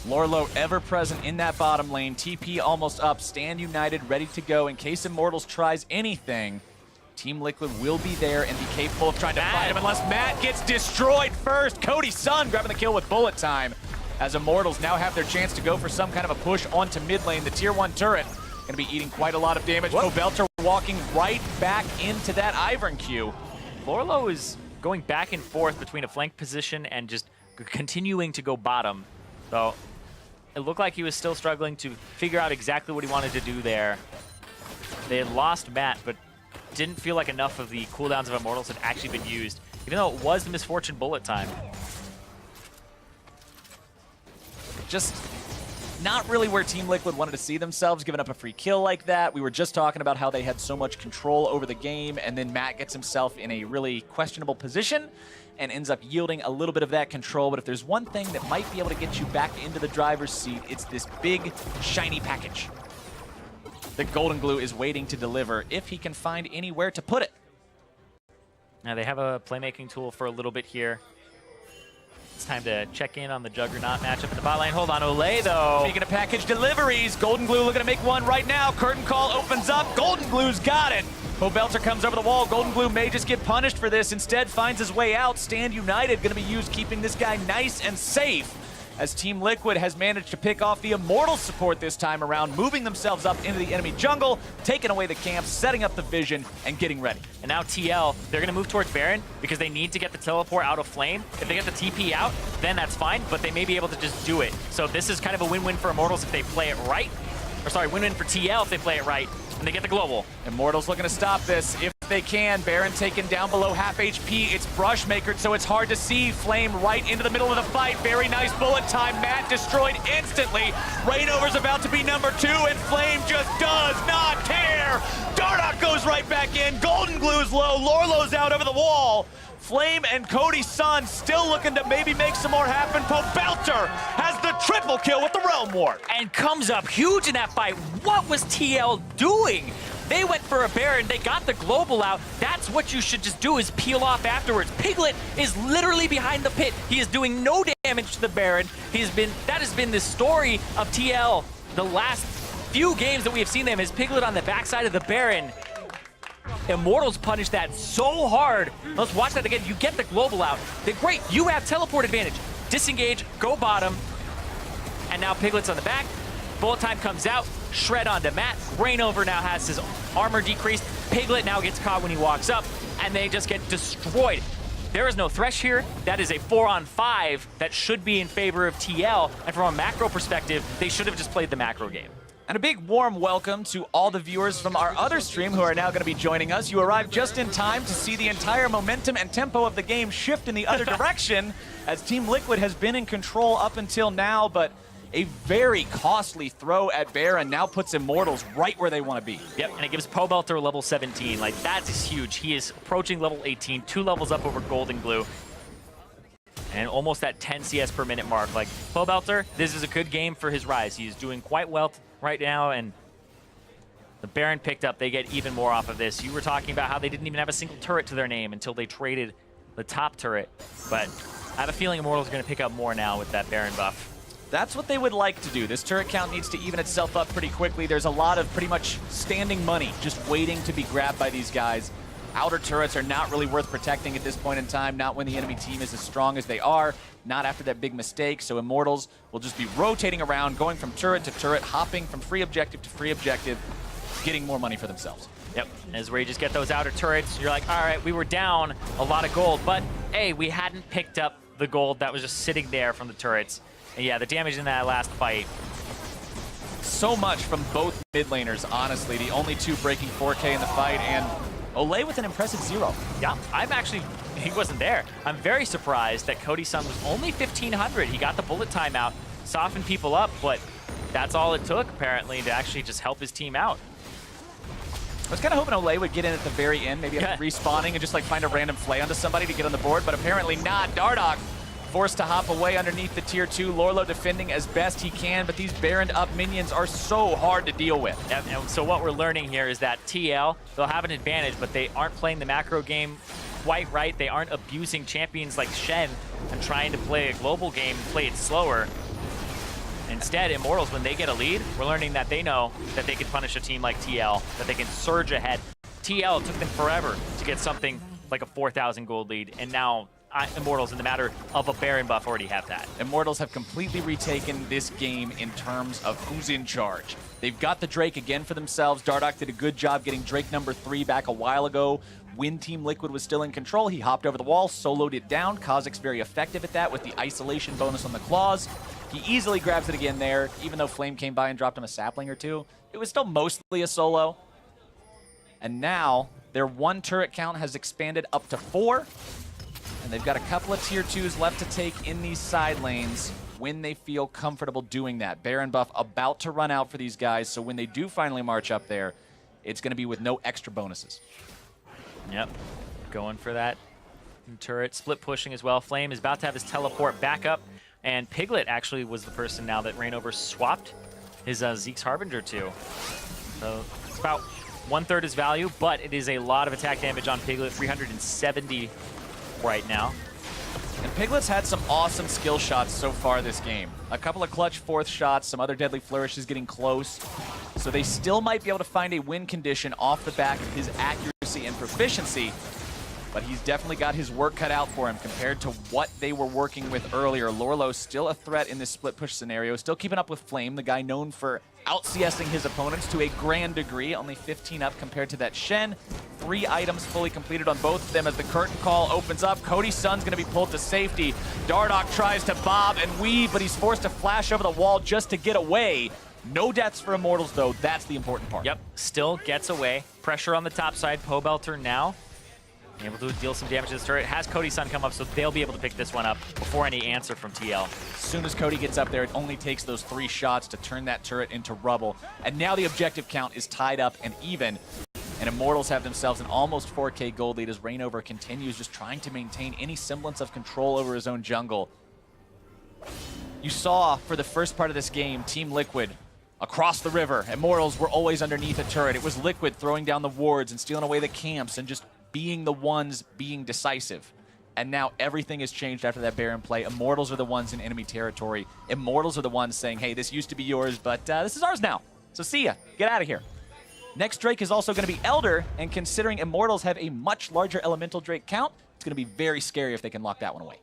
Lorlo ever present in that bottom lane. TP almost up. Stand united, ready to go. In case Immortals tries anything, Team Liquid will be there and be capable of trying to fight him unless Matt gets destroyed first. Cody's son grabbing the kill with bullet time as Immortals now have their chance to go for some kind of a push onto mid lane. The tier 1 turret going to be eating quite a lot of damage. Pobelter walking right back into that Ivern queue. Lorlo is going back and forth between a flank position and just continuing to go bottom. So it looked like he was still struggling to figure out exactly what he wanted to do there. They had lost Matt, but didn't feel like enough of the cooldowns of Immortals had actually been used, even though it was the Misfortune bullet time. Just not really where Team Liquid wanted to see themselves, giving up a free kill like that. We were just talking about how they had so much control over the game, and then Matt gets himself in a really questionable position and ends up yielding a little bit of that control. But if there's one thing that might be able to get you back into the driver's seat, it's this big, shiny package that Golden Glue is waiting to deliver if he can find anywhere to put it. Now they have a playmaking tool for a little bit here. It's time to check in on the Juggernaut matchup in the bot lane. Hold on, Olay, though. Speaking of package deliveries, Golden Glue looking to make one right now. Curtain call opens up. Golden Glue's got it. Belter comes over the wall. Golden Glue may just get punished for this. Instead, finds his way out. Stand United going to be used, keeping this guy nice and safe, as Team Liquid has managed to pick off the Immortals support this time around, moving themselves up into the enemy jungle, taking away the camp, setting up the vision, and getting ready. And now TL, they're going to move towards Baron because they need to get the teleport out of Flame. If they get the TP out, then that's fine, but they may be able to just do it. So this is kind of a win-win for Immortals if they play it right. Or sorry, win-win for TL if they play it right, and they get the global. Immortals looking to stop this if they can. Baron taken down below half HP. It's Brushmakered, so it's hard to see. Flame right into the middle of the fight. Very nice bullet time. Matt destroyed instantly. Reignover's about to be number 2, and Flame just does not care. Dardoch goes right back in. Golden Glue's low. Lorlo's out over the wall. Flame and Cody Sun still looking to maybe make some more happen. Belter has the triple kill with the Realm Ward. And comes up huge in that fight. What was TL doing? They went for a Baron, they got the global out. That's what you should just do, is peel off afterwards. Piglet is literally behind the pit. He is doing no damage to the Baron. That has been the story of TL the last few games that we have seen them, is Piglet on the backside of the Baron. Immortals punish that so hard. Let's watch that again. You get the global out. Then great, you have teleport advantage. Disengage, go bottom. And now Piglet's on the back. Bullet time comes out. Shred onto Matt. Reignover now has his armor decreased. Piglet now gets caught when he walks up, and they just get destroyed. There is no Thresh here. That is a 4-on-5 that should be in favor of TL. And from a macro perspective, they should have just played the macro game. And a big warm welcome to all the viewers from our other stream who are now going to be joining us. You arrived just in time to see the entire momentum and tempo of the game shift in the other direction, as Team Liquid has been in control up until now, but a very costly throw at Baron now puts Immortals right where they want to be. Yep, and it gives Belter level 17. Like, that's huge. He is approaching level 18, 2 levels up over Golden Glue. And almost that 10 CS per minute mark. Like, Belter, this is a good game for his rise. He's doing quite well right now, and the Baron picked up. They get even more off of this. You were talking about how they didn't even have a single turret to their name until they traded the top turret. But I have a feeling Immortals are going to pick up more now with that Baron buff. That's what they would like to do. This turret count needs to even itself up pretty quickly. There's a lot of pretty much standing money just waiting to be grabbed by these guys. Outer turrets are not really worth protecting at this point in time, not when the enemy team is as strong as they are, not after that big mistake. So Immortals will just be rotating around, going from turret to turret, hopping from free objective to free objective, getting more money for themselves. Yep, as where you just get those outer turrets, you're like, all right, we were down a lot of gold, but hey, we hadn't picked up the gold that was just sitting there from the turrets. And yeah, the damage in that last fight. So much from both mid laners, honestly. The only two breaking 4K in the fight, and Olay with an impressive 0. Yeah, he wasn't there. I'm very surprised that Cody Sun was only 1,500. He got the bullet time out, softened people up, but that's all it took, apparently, to actually just help his team out. I was kind of hoping Olay would get in at the very end, maybe after respawning and just like find a random flay onto somebody to get on the board, but apparently not. Dardoch forced to hop away underneath the tier 2. Lorlo defending as best he can, but these Baroned up minions are so hard to deal with. Yep, and so what we're learning here is that TL, they'll have an advantage, but they aren't playing the macro game quite right. They aren't abusing champions like Shen and trying to play a global game and play it slower. Instead, Immortals, when they get a lead, we're learning that they know that they can punish a team like TL, that they can surge ahead. TL, it took them forever to get something like a 4,000 gold lead, and now Immortals, in the matter of a Baron buff, already have that. Immortals have completely retaken this game in terms of who's in charge. They've got the Drake again for themselves. Dardoch did a good job getting Drake number 3 back a while ago. When Team Liquid was still in control, he hopped over the wall, soloed it down. Kha'Zix's very effective at that with the isolation bonus on the claws. He easily grabs it again there, even though Flame came by and dropped him a sapling or two. It was still mostly a solo. And now, their 1 turret count has expanded up to 4. And they've got a couple of tier 2s left to take in these side lanes when they feel comfortable doing that. Baron buff about to run out for these guys, so when they do finally march up there, it's going to be with no extra bonuses. Yep, going for that turret, split pushing as well. Flame is about to have his teleport back up, and Piglet actually was the person now that Reignover swapped his Zeke's Harbinger to. So it's about 1/3 his value, but it is a lot of attack damage on Piglet, 370 right now. And Piglet's had some awesome skill shots so far this game. A couple of clutch fourth shots, some other deadly flourishes getting close. So they still might be able to find a win condition off the back of his accuracy and proficiency. But he's definitely got his work cut out for him compared to what they were working with earlier. Lorlo still a threat in this split push scenario, still keeping up with Flame, the guy known for out-CSing his opponents to a grand degree. Only 15 up compared to that Shen. 3 items fully completed on both of them as the curtain call opens up. Cody Sun's gonna be pulled to safety. Dardoch tries to bob and weave, but he's forced to flash over the wall just to get away. No deaths for Immortals though, that's the important part. Yep, still gets away. Pressure on the top side, Pobelter now able to deal some damage to this turret. Has Cody Sun come up, so they'll be able to pick this one up before any answer from TL. As soon as Cody gets up there, it only takes those 3 shots to turn that turret into rubble. And now the objective count is tied up and even. And Immortals have themselves an almost 4K gold lead as Reignover continues just trying to maintain any semblance of control over his own jungle. You saw for the first part of this game, Team Liquid across the river. Immortals were always underneath a turret. It was Liquid throwing down the wards and stealing away the camps and just being the ones being decisive. And now everything has changed after that Baron play. Immortals are the ones in enemy territory. Immortals are the ones saying, hey, this used to be yours, but this is ours now. So see ya. Get out of here. Next Drake is also going to be Elder, and considering Immortals have a much larger Elemental Drake count, it's going to be very scary if they can lock that one away.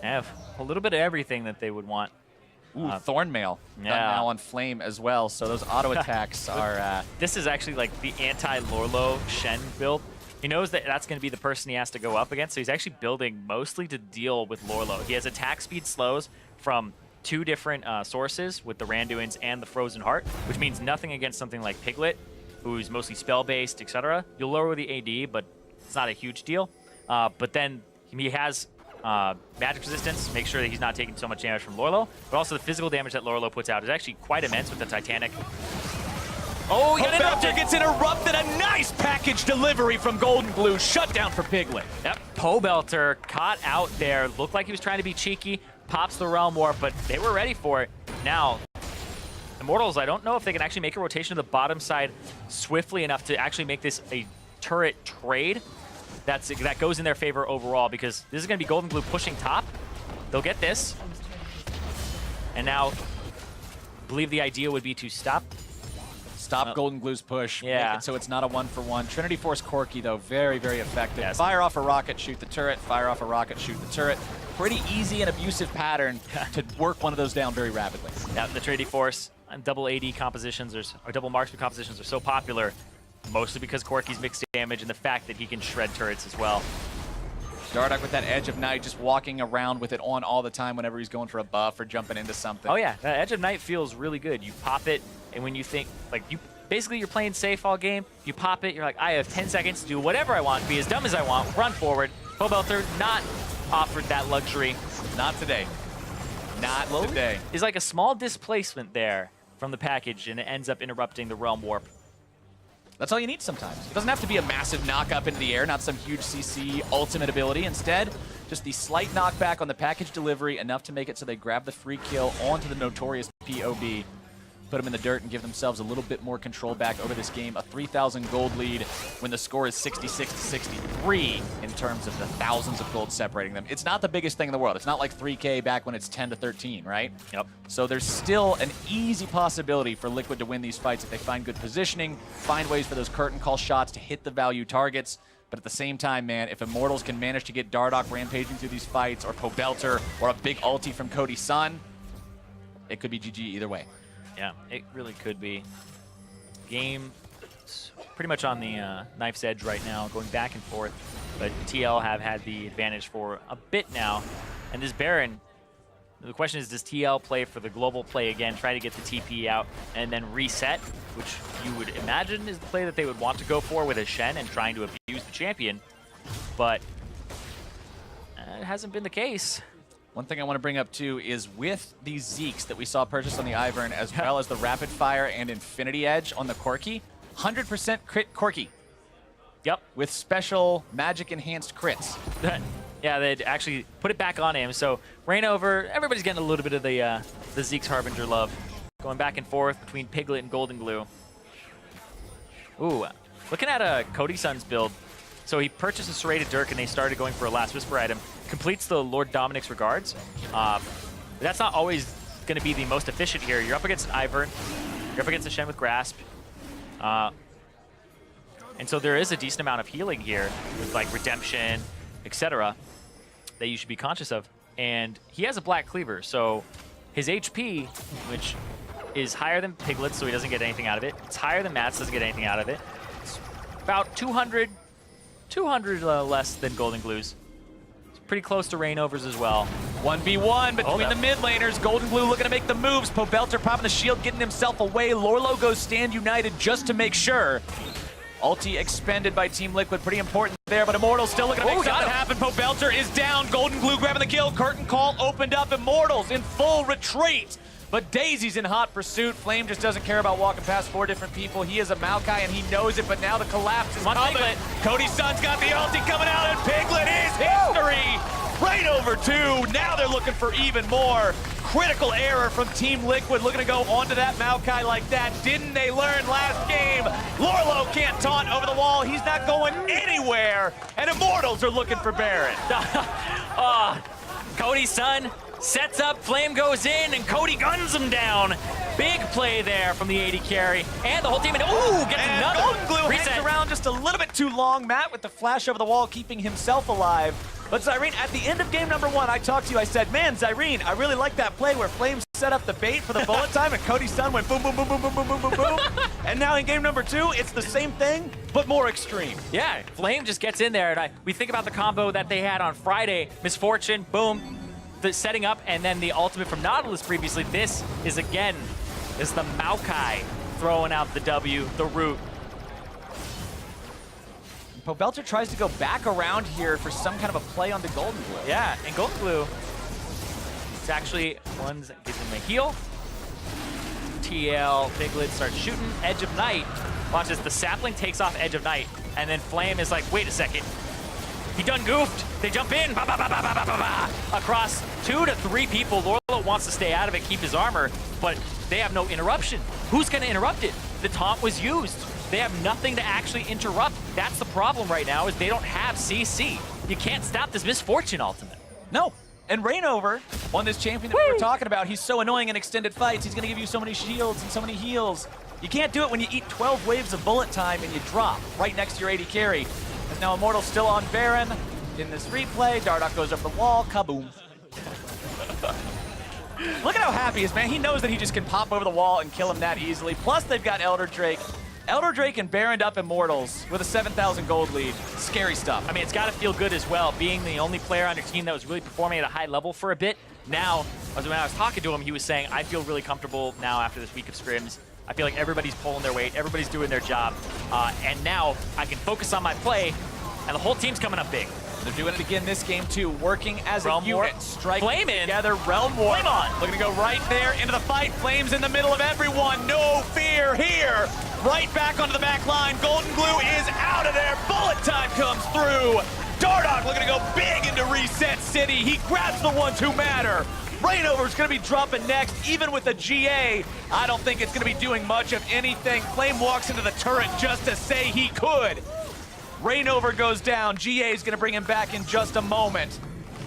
Have a little bit of everything that they would want. Ooh, Thornmail. Yeah. Now on Flame as well, so those auto attacks are... This is actually like the anti-Lorlo Shen build. He knows that that's going to be the person he has to go up against, so he's actually building mostly to deal with Lorlo. He has attack speed slows from 2 different sources with the Randuins and the Frozen Heart, which means nothing against something like Piglet, who's mostly spell-based, etc. You'll lower the AD, but it's not a huge deal. But then he has... magic resistance, make sure that he's not taking so much damage from Lorlo, but also the physical damage that Lorlo puts out is actually quite immense with the Titanic. Oh, Pobelter gets interrupted. A nice package delivery from Golden Glue. Shutdown for Piglet. Yep, Pobelter caught out there. Looked like he was trying to be cheeky. Pops the Realm Warp, but they were ready for it. Now, Immortals, I don't know if they can actually make a rotation to the bottom side swiftly enough to actually make this a turret trade. That goes in their favor overall, because this is going to be Golden Glue pushing top. They'll get this. And now, I believe the idea would be to stop Golden Glue's push. Yeah. Make it so it's not a 1-for-1. Trinity Force Corki, though, very, very effective. Yes. Fire off a rocket, shoot the turret. Fire off a rocket, shoot the turret. Pretty easy and abusive pattern to work one of those down very rapidly. Yeah, the Trinity Force and double AD compositions or double marksman compositions are so popular. Mostly because Corki's mixed damage and the fact that he can shred turrets as well. Dardoch with that Edge of Night, just walking around with it on all the time whenever he's going for a buff or jumping into something. Oh yeah, that Edge of Night feels really good. You pop it, and when you think, like, basically you're playing safe all game, you pop it, you're like, I have 10 seconds to do whatever I want, be as dumb as I want, run forward. Pobelter not offered that luxury. Not today. Not today. Is like a small displacement there from the package, and it ends up interrupting the Realm Warp. That's all you need sometimes. It doesn't have to be a massive knock up into the air, not some huge CC ultimate ability. Instead, just the slight knockback on the package delivery, enough to make it so they grab the free kill onto the notorious POB, put them in the dirt and give themselves a little bit more control back over this game. A 3,000 gold lead when the score is 66-63 in terms of the thousands of gold separating them. It's not the biggest thing in the world. It's not like 3K back when it's 10-13, right? Yep. So there's still an easy possibility for Liquid to win these fights if they find good positioning, find ways for those curtain call shots to hit the value targets. But at the same time, man, if Immortals can manage to get Dardoch rampaging through these fights, or Pobelter, or a big ulti from Cody Sun, it could be GG either way. Yeah, it really could be. Game pretty much on the knife's edge right now, going back and forth. But TL have had the advantage for a bit now. And this Baron, the question is, does TL play for the global play again, try to get the TP out, and then reset, which you would imagine is the play that they would want to go for with a Shen and trying to abuse the champion. But it hasn't been the case. One thing I want to bring up, too, is with these Zeeks that we saw purchased on the Ivern, as well as the Rapid Fire and Infinity Edge on the Corki, 100% crit Corki. Yep. With special magic-enhanced crits. Yeah, they'd actually put it back on him. So Reignover, everybody's getting a little bit of the Zeke's Harbinger love. Going back and forth between Piglet and Golden Glue. Ooh, looking at Cody Sun's build, So he purchased a Serrated Dirk, and they started going for a Last Whisper item. Completes the Lord Dominic's Regards. But that's not always going to be the most efficient here. You're up against an Ivern. You're up against a Shen with Grasp. And so there is a decent amount of healing here with like Redemption, etc. that you should be conscious of. And he has a Black Cleaver, so his HP, which is higher than Piglet's, so he doesn't get anything out of it. It's higher than Matt's, doesn't get anything out of it. It's about 200 less than Golden Glue's. It's pretty close to Rainover's as well. 1v1 between the mid laners. Golden Glue looking to make the moves. Pobelter popping the shield, getting himself away. Lorlo goes stand united just to make sure. Ulti expended by Team Liquid, pretty important there, but Immortals still looking to make something happen. Pobelter is down, Golden Glue grabbing the kill, curtain call opened up, Immortals in full retreat. But Daisy's in hot pursuit. Flame just doesn't care about walking past 4 different people. He is a Maokai and he knows it, but now the collapse is coming. Cody's son's got the ulti coming out, and Piglet is history! Right over 2, now they're looking for even more. Critical error from Team Liquid, looking to go onto that Maokai like that. Didn't they learn last game? Lorlo can't taunt over the wall. He's not going anywhere. And Immortals are looking for Baron. Cody's son sets up, Flame goes in, and Cody guns him down. Big play there from the AD carry. And the whole team, gets another. Golden Glue reset. hangs around just a little bit too long. Matt with the flash over the wall, keeping himself alive. But Zyrene, at the end of game number 1, I talked to you, I said, man, Zyrene, I really like that play where Flame set up the bait for the bullet time and Cody's son went boom, boom, boom, boom, boom, boom, boom, boom, boom. And now in game number 2, it's the same thing, but more extreme. Yeah, Flame just gets in there. And we think about the combo that they had on Friday. Misfortune, boom, the setting up, and then the ultimate from Nautilus previously. This is, again, is the Maokai throwing out the W, the root. Pobelter tries to go back around here for some kind of a play on the Golden Glue. Yeah, and Golden Glue, it's actually ones that gives him a heal. TL, Piglet starts shooting. Edge of Night. Watch this, the sapling takes off Edge of Night, and then Flame is like, wait a second. He done goofed. They jump in. Ba, ba, ba, ba, ba, ba, ba. Across 2 to 3 people. Lorlo wants to stay out of it, keep his armor, but they have no interruption. Who's going to interrupt it? The taunt was used. They have nothing to actually interrupt. That's the problem right now, is they don't have CC. You can't stop this Misfortune ultimate. No. And Rainover, on this champion that we were talking about, he's so annoying in extended fights. He's going to give you so many shields and so many heals. You can't do it when you eat 12 waves of bullet time and you drop right next to your AD carry. As now Immortal's still on Baron. In this replay, Dardoch goes over the wall, kaboom. Look at how happy he is, man. He knows that he just can pop over the wall and kill him that easily. Plus, they've got Elder Drake. Elder Drake and Baroned up Immortals with a 7,000 gold lead. Scary stuff. I mean, it's got to feel good as well, being the only player on your team that was really performing at a high level for a bit. Now, when I was talking to him, he was saying, I feel really comfortable now after this week of scrims. I feel like everybody's pulling their weight, everybody's doing their job, and now I can focus on my play, and the whole team's coming up big. They're doing it again this game too, working as a unit, striking Flame in. together. Realm War. Flame on. Looking to go right there into the fight. Flames in the middle of everyone. No fear here. Right back onto the back line. Golden Glue is out of there. Bullet time comes through. Dardoch looking to go big into Reset City. He grabs the ones who matter. Rainover's going to be dropping next, even with a GA. I don't think it's going to be doing much of anything. Flame walks into the turret just to say he could. Rainover goes down. GA is going to bring him back in just a moment.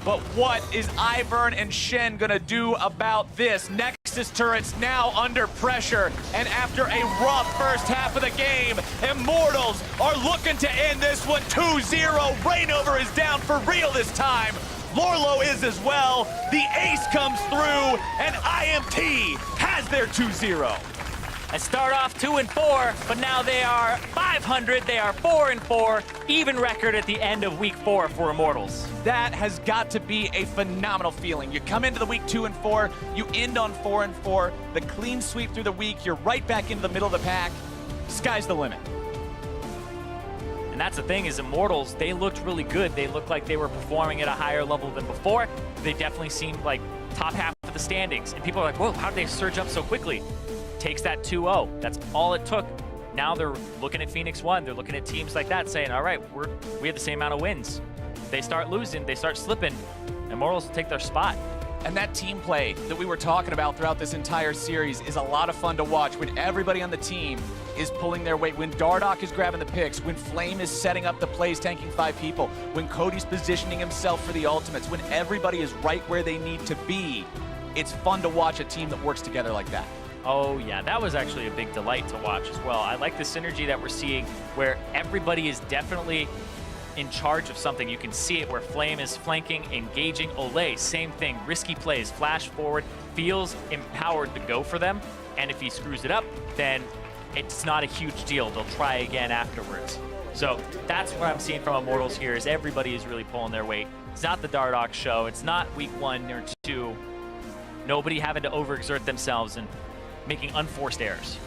But what is Ivern and Shen going to do about this? Nexus turrets now under pressure. And after a rough first half of the game, Immortals are looking to end this one 2-0. Rainover is down for real this time. Lorlo is as well. The ace comes through, and IMT has their 2-0. I start off 2-4, but now they are 500. They are 4-4, even record at the end of week 4 for Immortals. That has got to be a phenomenal feeling. You come into the week 2-4, you end on 4-4, the clean sweep through the week, you're right back into the middle of the pack. Sky's the limit. And that's the thing, is Immortals, they looked really good. They looked like they were performing at a higher level than before. They definitely seemed like top half of the standings. And people are like, whoa, how did they surge up so quickly? Takes that 2-0. That's all it took. Now they're looking at Phoenix 1. They're looking at teams like that saying, all right, we have the same amount of wins. If they start losing, they start slipping, Immortals will take their spot. And that team play that we were talking about throughout this entire series is a lot of fun to watch when everybody on the team is pulling their weight, when Dardoch is grabbing the picks, when Flame is setting up the plays, tanking 5 people, when Cody's positioning himself for the ultimates, when everybody is right where they need to be. It's fun to watch a team that works together like that. Oh yeah, that was actually a big delight to watch as well. I like the synergy that we're seeing where everybody is definitely in charge of something. You can see it where Flame is flanking, engaging. Olay, same thing, risky plays, flash forward, feels empowered to go for them. And if he screws it up, then it's not a huge deal. They'll try again afterwards. So that's what I'm seeing from Immortals here is everybody is really pulling their weight. It's not the Dardoch show. It's not week 1 or 2. Nobody having to overexert themselves and making unforced errors.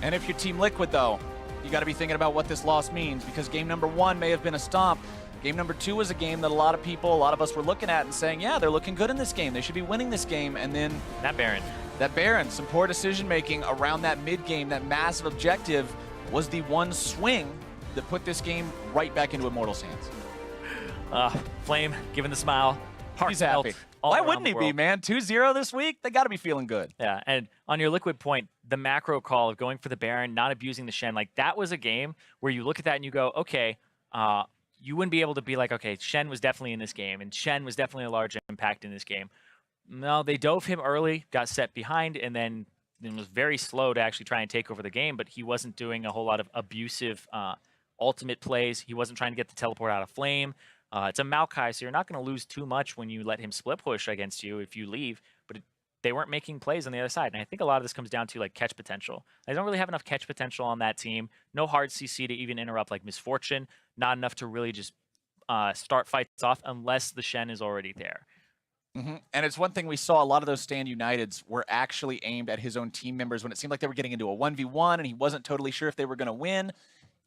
And if you're Team Liquid, though, you got to be thinking about what this loss means, because game number 1 may have been a stomp. Game number 2 was a game that a lot of us were looking at and saying, yeah, they're looking good in this game. They should be winning this game. And then that Baron, some poor decision-making around that mid-game, that massive objective was the one swing that put this game right back into Immortals' hands. Flame giving the smile. He's happy. Why wouldn't he be, man? 2-0 this week? They got to be feeling good. Yeah, and on your Liquid point, the macro call of going for the Baron, not abusing the Shen, like that was a game where you look at that and you go, okay, you wouldn't be able to be like, okay, Shen was definitely in this game, and Shen was definitely a large impact in this game. No, they dove him early, got set behind, and then was very slow to actually try and take over the game, but he wasn't doing a whole lot of abusive ultimate plays. He wasn't trying to get the teleport out of Flame. It's a Maokai, so you're not going to lose too much when you let him split push against you if you leave, but they weren't making plays on the other side. And I think a lot of this comes down to like catch potential. They don't really have enough catch potential on that team. No hard CC to even interrupt like Misfortune. Not enough to really just start fights off unless the Shen is already there. And it's one thing we saw, a lot of those Stand Uniteds were actually aimed at his own team members when it seemed like they were getting into a 1v1 and he wasn't totally sure if they were going to win.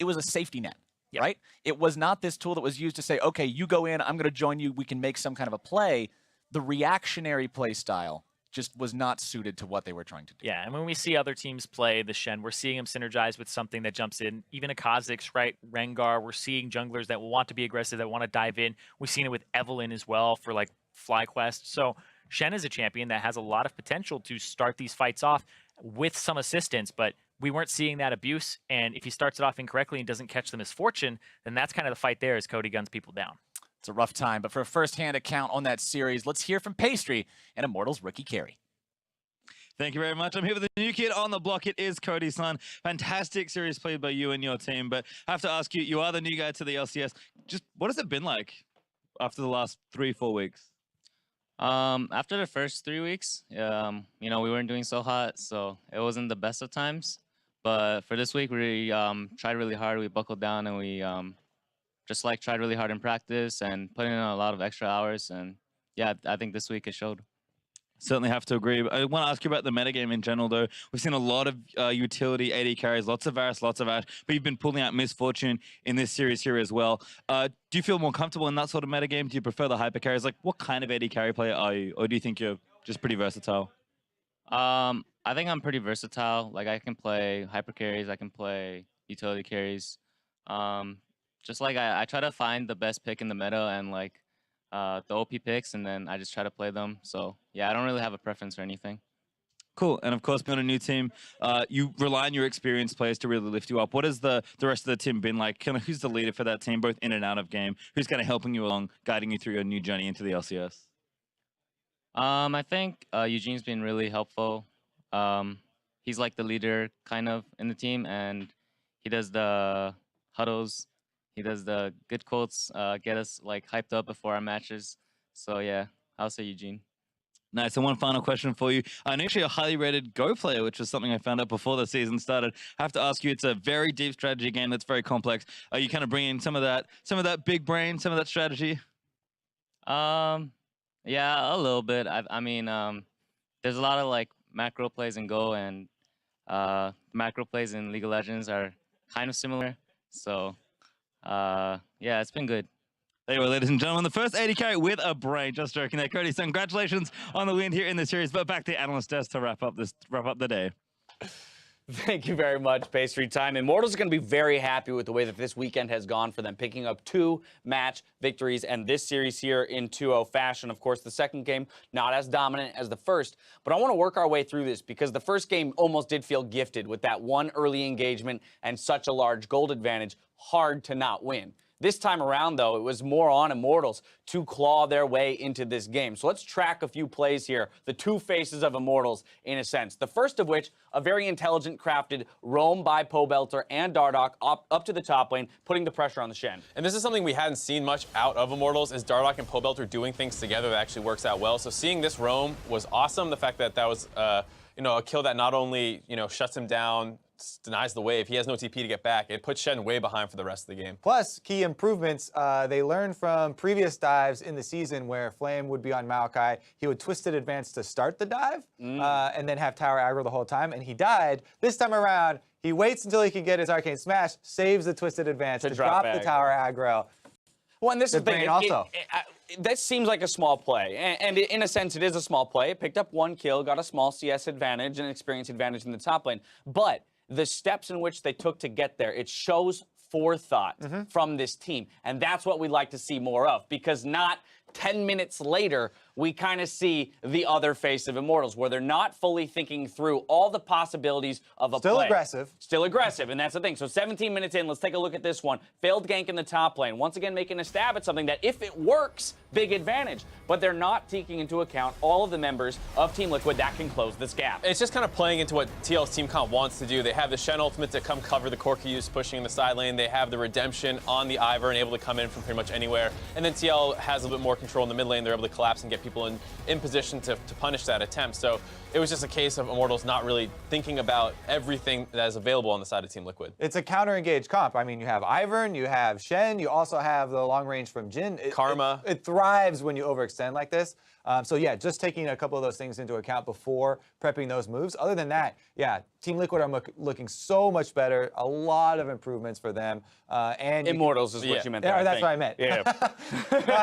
It was a safety net. Yep. Right? It was not this tool that was used to say, okay, you go in, I'm going to join you, we can make some kind of a play. The reactionary play style just was not suited to what they were trying to do. Yeah, and when we see other teams play the Shen, we're seeing them synergize with something that jumps in. Even a Kha'Zix, right? Rengar, we're seeing junglers that want to be aggressive, that want to dive in. We've seen it with Evelynn as well for like FlyQuest. So Shen is a champion that has a lot of potential to start these fights off with some assistance, but we weren't seeing that abuse, and if he starts it off incorrectly and doesn't catch the Misfortune, then that's kind of the fight there as Cody guns people down. It's a rough time, but for a first-hand account on that series, let's hear from Pastry and Immortals rookie carry. Thank you very much. I'm here with the new kid on the block. It is Cody Sun. Fantastic series played by you and your team, but I have to ask you, you are the new guy to the LCS. Just what has it been like after the last 3-4 weeks? After the first 3 weeks, you know, we weren't doing so hot, so it wasn't the best of times. But for this week, we tried really hard. We buckled down and we just like tried really hard in practice and put in a lot of extra hours. And yeah, I think this week it showed. Certainly have to agree. I want to ask you about the metagame in general, though. We've seen a lot of utility AD carries, lots of Varus, lots of Ash, but you've been pulling out Misfortune in this series here as well. Do you feel more comfortable in that sort of metagame? Do you prefer the hyper carries? Like, what kind of AD carry player are you? Or do you think you're just pretty versatile? I think I'm pretty versatile. Like, I can play hyper carries, I can play utility carries. Just like I try to find the best pick in the meta and like the OP picks, and then I just try to play them. So yeah, I don't really have a preference or anything. Cool. And of course, being on a new team, you rely on your experienced players to really lift you up. What has the rest of the team been like? Kind of who's the leader for that team, both in and out of game? Who's kind of helping you along, guiding you through your new journey into the LCS? I think Eugene's been really helpful. He's like the leader kind of in the team, and he does the huddles. He does the good quotes, get us like hyped up before our matches. So yeah, I'll say Eugene. Nice. And one final question for you. I'm actually a highly rated Go player, which is something I found out before the season started. I have to ask you, it's a very deep strategy game that's very complex. Are you kind of bringing some of that big brain, some of that strategy? Yeah, a little bit. I mean, there's a lot of like macro plays in Go, and macro plays in League of Legends are kind of similar. So yeah, it's been good. There you go, ladies and gentlemen, the first AD carry with a brain. Just joking there, Cody. So congratulations on the win here in the series. But back to the analyst desk to wrap up the day. Thank you very much, Pastry Time. Immortals are going to be very happy with the way that this weekend has gone for them, picking up 2 match victories and this series here in 2-0 fashion. Of course, the second game not as dominant as the first, but I want to work our way through this because the first game almost did feel gifted with that one early engagement and such a large gold advantage. Hard to not win. This time around, though, it was more on Immortals to claw their way into this game. So let's track a few plays here, the 2 faces of Immortals, in a sense. The first of which, a very intelligent, crafted roam by Pobelter and Dardoch up to the top lane, putting the pressure on the Shen. And this is something we hadn't seen much out of Immortals, is Dardoch and Pobelter doing things together that actually works out well. So seeing this roam was awesome. The fact that that was, a kill that not only, shuts him down, denies the wave. He has no TP to get back. It puts Shen way behind for the rest of the game. Plus, key improvements, they learned from previous dives in the season where Flame would be on Maokai. He would twisted advance to start the dive and then have tower aggro the whole time, and he died. This time around, he waits until he can get his Arcane Smash, saves the twisted advance to drop the tower aggro. Well, and this is the thing. Also. That seems like a small play, and in a sense, it is a small play. It picked up 1 kill, got a small CS advantage and experience advantage in the top lane, but the steps in which they took to get there, it shows forethought from this team. And that's what we'd like to see more of, because not 10 minutes later, we kind of see the other face of Immortals, where they're not fully thinking through all the possibilities of a play. Still aggressive. Still aggressive, and that's the thing. So 17 minutes in, let's take a look at this one. Failed gank in the top lane. Once again, making a stab at something that, if it works, big advantage. But they're not taking into account all of the members of Team Liquid that can close this gap. It's just kind of playing into what TL's team comp wants to do. They have the Shen ultimate to come cover the Corkyus pushing in the side lane. They have the Redemption on the Ivern and able to come in from pretty much anywhere. And then TL has a little bit more control in the mid lane. They're able to collapse and get people in position to punish that attempt. So it was just a case of Immortals not really thinking about everything that is available on the side of Team Liquid. It's a counter-engaged comp. I mean, you have Ivern, you have Shen, you also have the long range from Jhin. Karma. It thrives when you overextend like this. So yeah, just taking a couple of those things into account before prepping those moves. Other than that, yeah, Team Liquid are looking so much better. A lot of improvements for them. And Immortals is what you meant there. Yeah, that's what I meant. Yeah.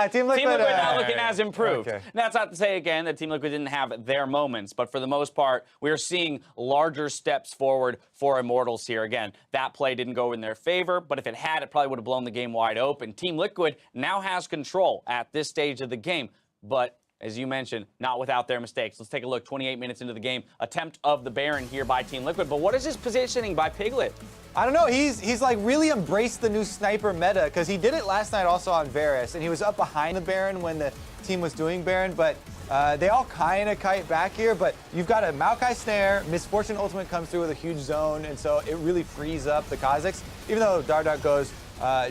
Team Liquid, Team Liquid not looking as improved. Okay. That's not to say, again, that Team Liquid didn't have their moments, but for the most part, we're seeing larger steps forward for Immortals here. Again, that play didn't go in their favor, but if it had, it probably would have blown the game wide open. Team Liquid now has control at this stage of the game, but as you mentioned, not without their mistakes. Let's take a look. 28 minutes into the game. Attempt of the Baron here by Team Liquid. But what is his positioning by Piglet? I don't know. He's like really embraced the new sniper meta, because he did it last night also on Varus, and he was up behind the Baron when the team was doing Baron, but they all kind of kite back here. But you've got a Maokai snare, Misfortune ultimate comes through with a huge zone, and so it really frees up the Kazakhs. Even though Dardoch goes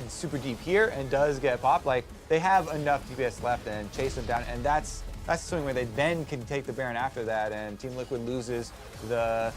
super deep here and does get popped, like, they have enough DPS left and chase them down, and that's the swing where they then can take the Baron after that, and Team Liquid loses the,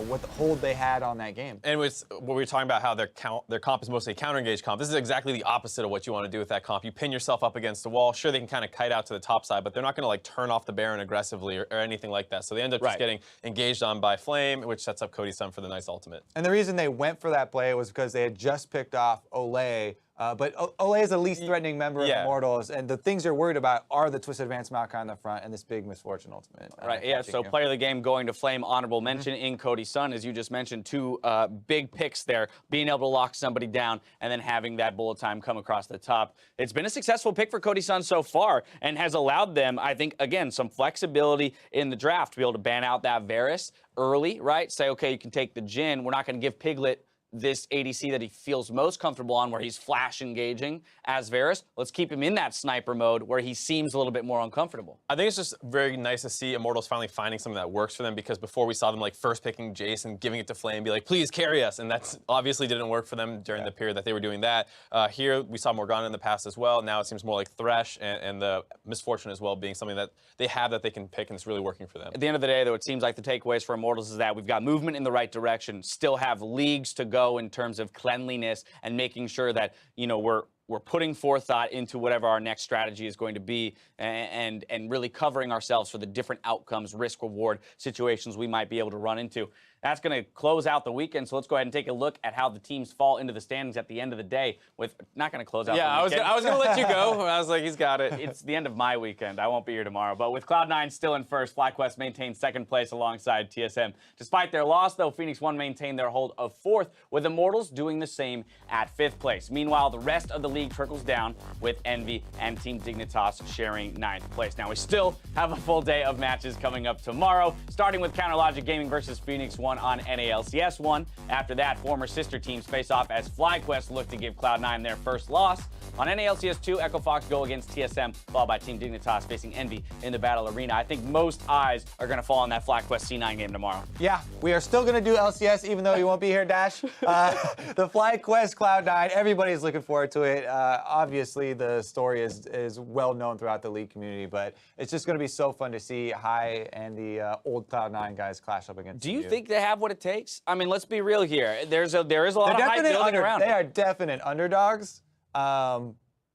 what the hold they had on that game. And with what we were talking about, how their comp is mostly a counter-engaged comp, this is exactly the opposite of what you want to do with that comp. You pin yourself up against the wall. Sure, they can kind of kite out to the top side, but they're not going to like turn off the Baron aggressively or anything like that. So they end up just getting engaged on by Flame, which sets up Cody Sun for the nice ultimate. And the reason they went for that play was because they had just picked off Olay. But Olay is the least threatening member of Immortals, and the things they're worried about are the Twisted Advance Maokai on the front and this big Misfortune ultimate. Right, yeah, so player of the game going to Flame, honorable mention in Cody Sun, as you just mentioned, 2 big picks there, being able to lock somebody down and then having that bullet time come across the top. It's been a successful pick for Cody Sun so far and has allowed them, I think, again, some flexibility in the draft to be able to ban out that Varus early, right? Say, okay, you can take the Jhin. We're not going to give Piglet this ADC that he feels most comfortable on, where he's flash engaging as Varus. Let's keep him in that sniper mode where he seems a little bit more uncomfortable. I think it's just very nice to see Immortals finally finding something that works for them, because before we saw them like first picking Jace and giving it to Flame, be like, please carry us, and that's obviously didn't work for them during the period that they were doing that. Here we saw Morgana in the past as well. Now it seems more like Thresh and the Misfortune as well being something that they have that they can pick, and it's really working for them. At the end of the day, though, it seems like the takeaways for Immortals is that we've got movement in the right direction, still have leagues to go in terms of cleanliness and making sure that, we're putting forethought into whatever our next strategy is going to be, and really covering ourselves for the different outcomes, risk-reward situations we might be able to run into. That's going to close out the weekend. So let's go ahead and take a look at how the teams fall into the standings at the end of the day. With not going to close out the weekend. I was going to let you go. I was like, he's got it. It's the end of my weekend. I won't be here tomorrow. But with Cloud9 still in first, FlyQuest maintains second place alongside TSM. Despite their loss, though, Phoenix One maintained their hold of fourth, with Immortals doing the same at fifth place. Meanwhile, the rest of the league trickles down, with Envy and Team Dignitas sharing ninth place. Now, we still have a full day of matches coming up tomorrow, starting with CounterLogic Gaming versus Phoenix One on NALCS 1. After that, former sister teams face off as FlyQuest look to give Cloud9 their first loss. On NALCS 2, Echo Fox go against TSM, followed by Team Dignitas facing Envy in the Battle Arena. I think most eyes are going to fall on that FlyQuest C9 game tomorrow. Yeah, we are still going to do LCS, even though you won't be here, Dash. The FlyQuest Cloud9, everybody's looking forward to it. Obviously, the story is well known throughout the league community, but it's just going to be so fun to see Hai and the old Cloud9 guys clash up against Do you think they have what it takes? I mean, let's be real here. There is a lot of hype building around. They are definite underdogs.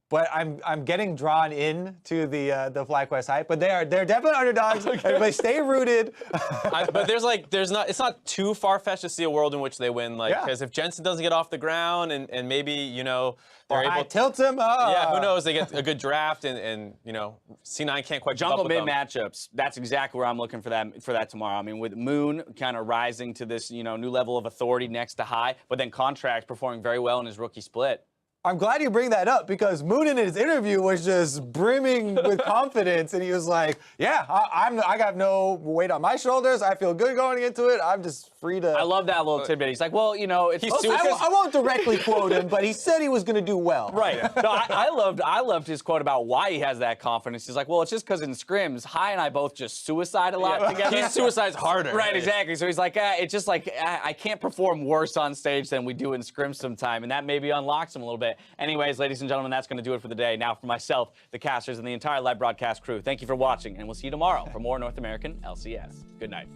But I'm getting drawn in to the FlyQuest hype. But they're definitely underdogs. Okay. Everybody stay rooted. But it's not too far-fetched to see a world in which they win. Like, because if Jensen doesn't get off the ground and maybe, you know, they're able to tilt him. Yeah, who knows? They get a good draft and you know, C9 can't quite jungle mid them. matchups. That's exactly where I'm looking for that tomorrow. I mean, with Moon kind of rising to this, you know, new level of authority next to Hai, but then Contract performing very well in his rookie split. I'm glad you bring that up because Moon in his interview was just brimming with confidence, and he was like, "Yeah, I got no weight on my shoulders. I feel good going into it. I'm just free to." I love that little tidbit. He's like, "Well, you know, it's." I won't directly quote him, but he said he was going to do well. Right. No, I loved his quote about why he has that confidence. He's like, "Well, it's just because in scrims, Hai and I both just suicide a lot together." He suicides harder. Right. Exactly. So he's like, it's just like I can't perform worse on stage than we do in scrims sometime, and that maybe unlocks him a little bit. Anyways, ladies and gentlemen, that's going to do it for the day. Now, for myself, the casters, and the entire live broadcast crew, thank you for watching, and we'll see you tomorrow for more North American LCS. Good night.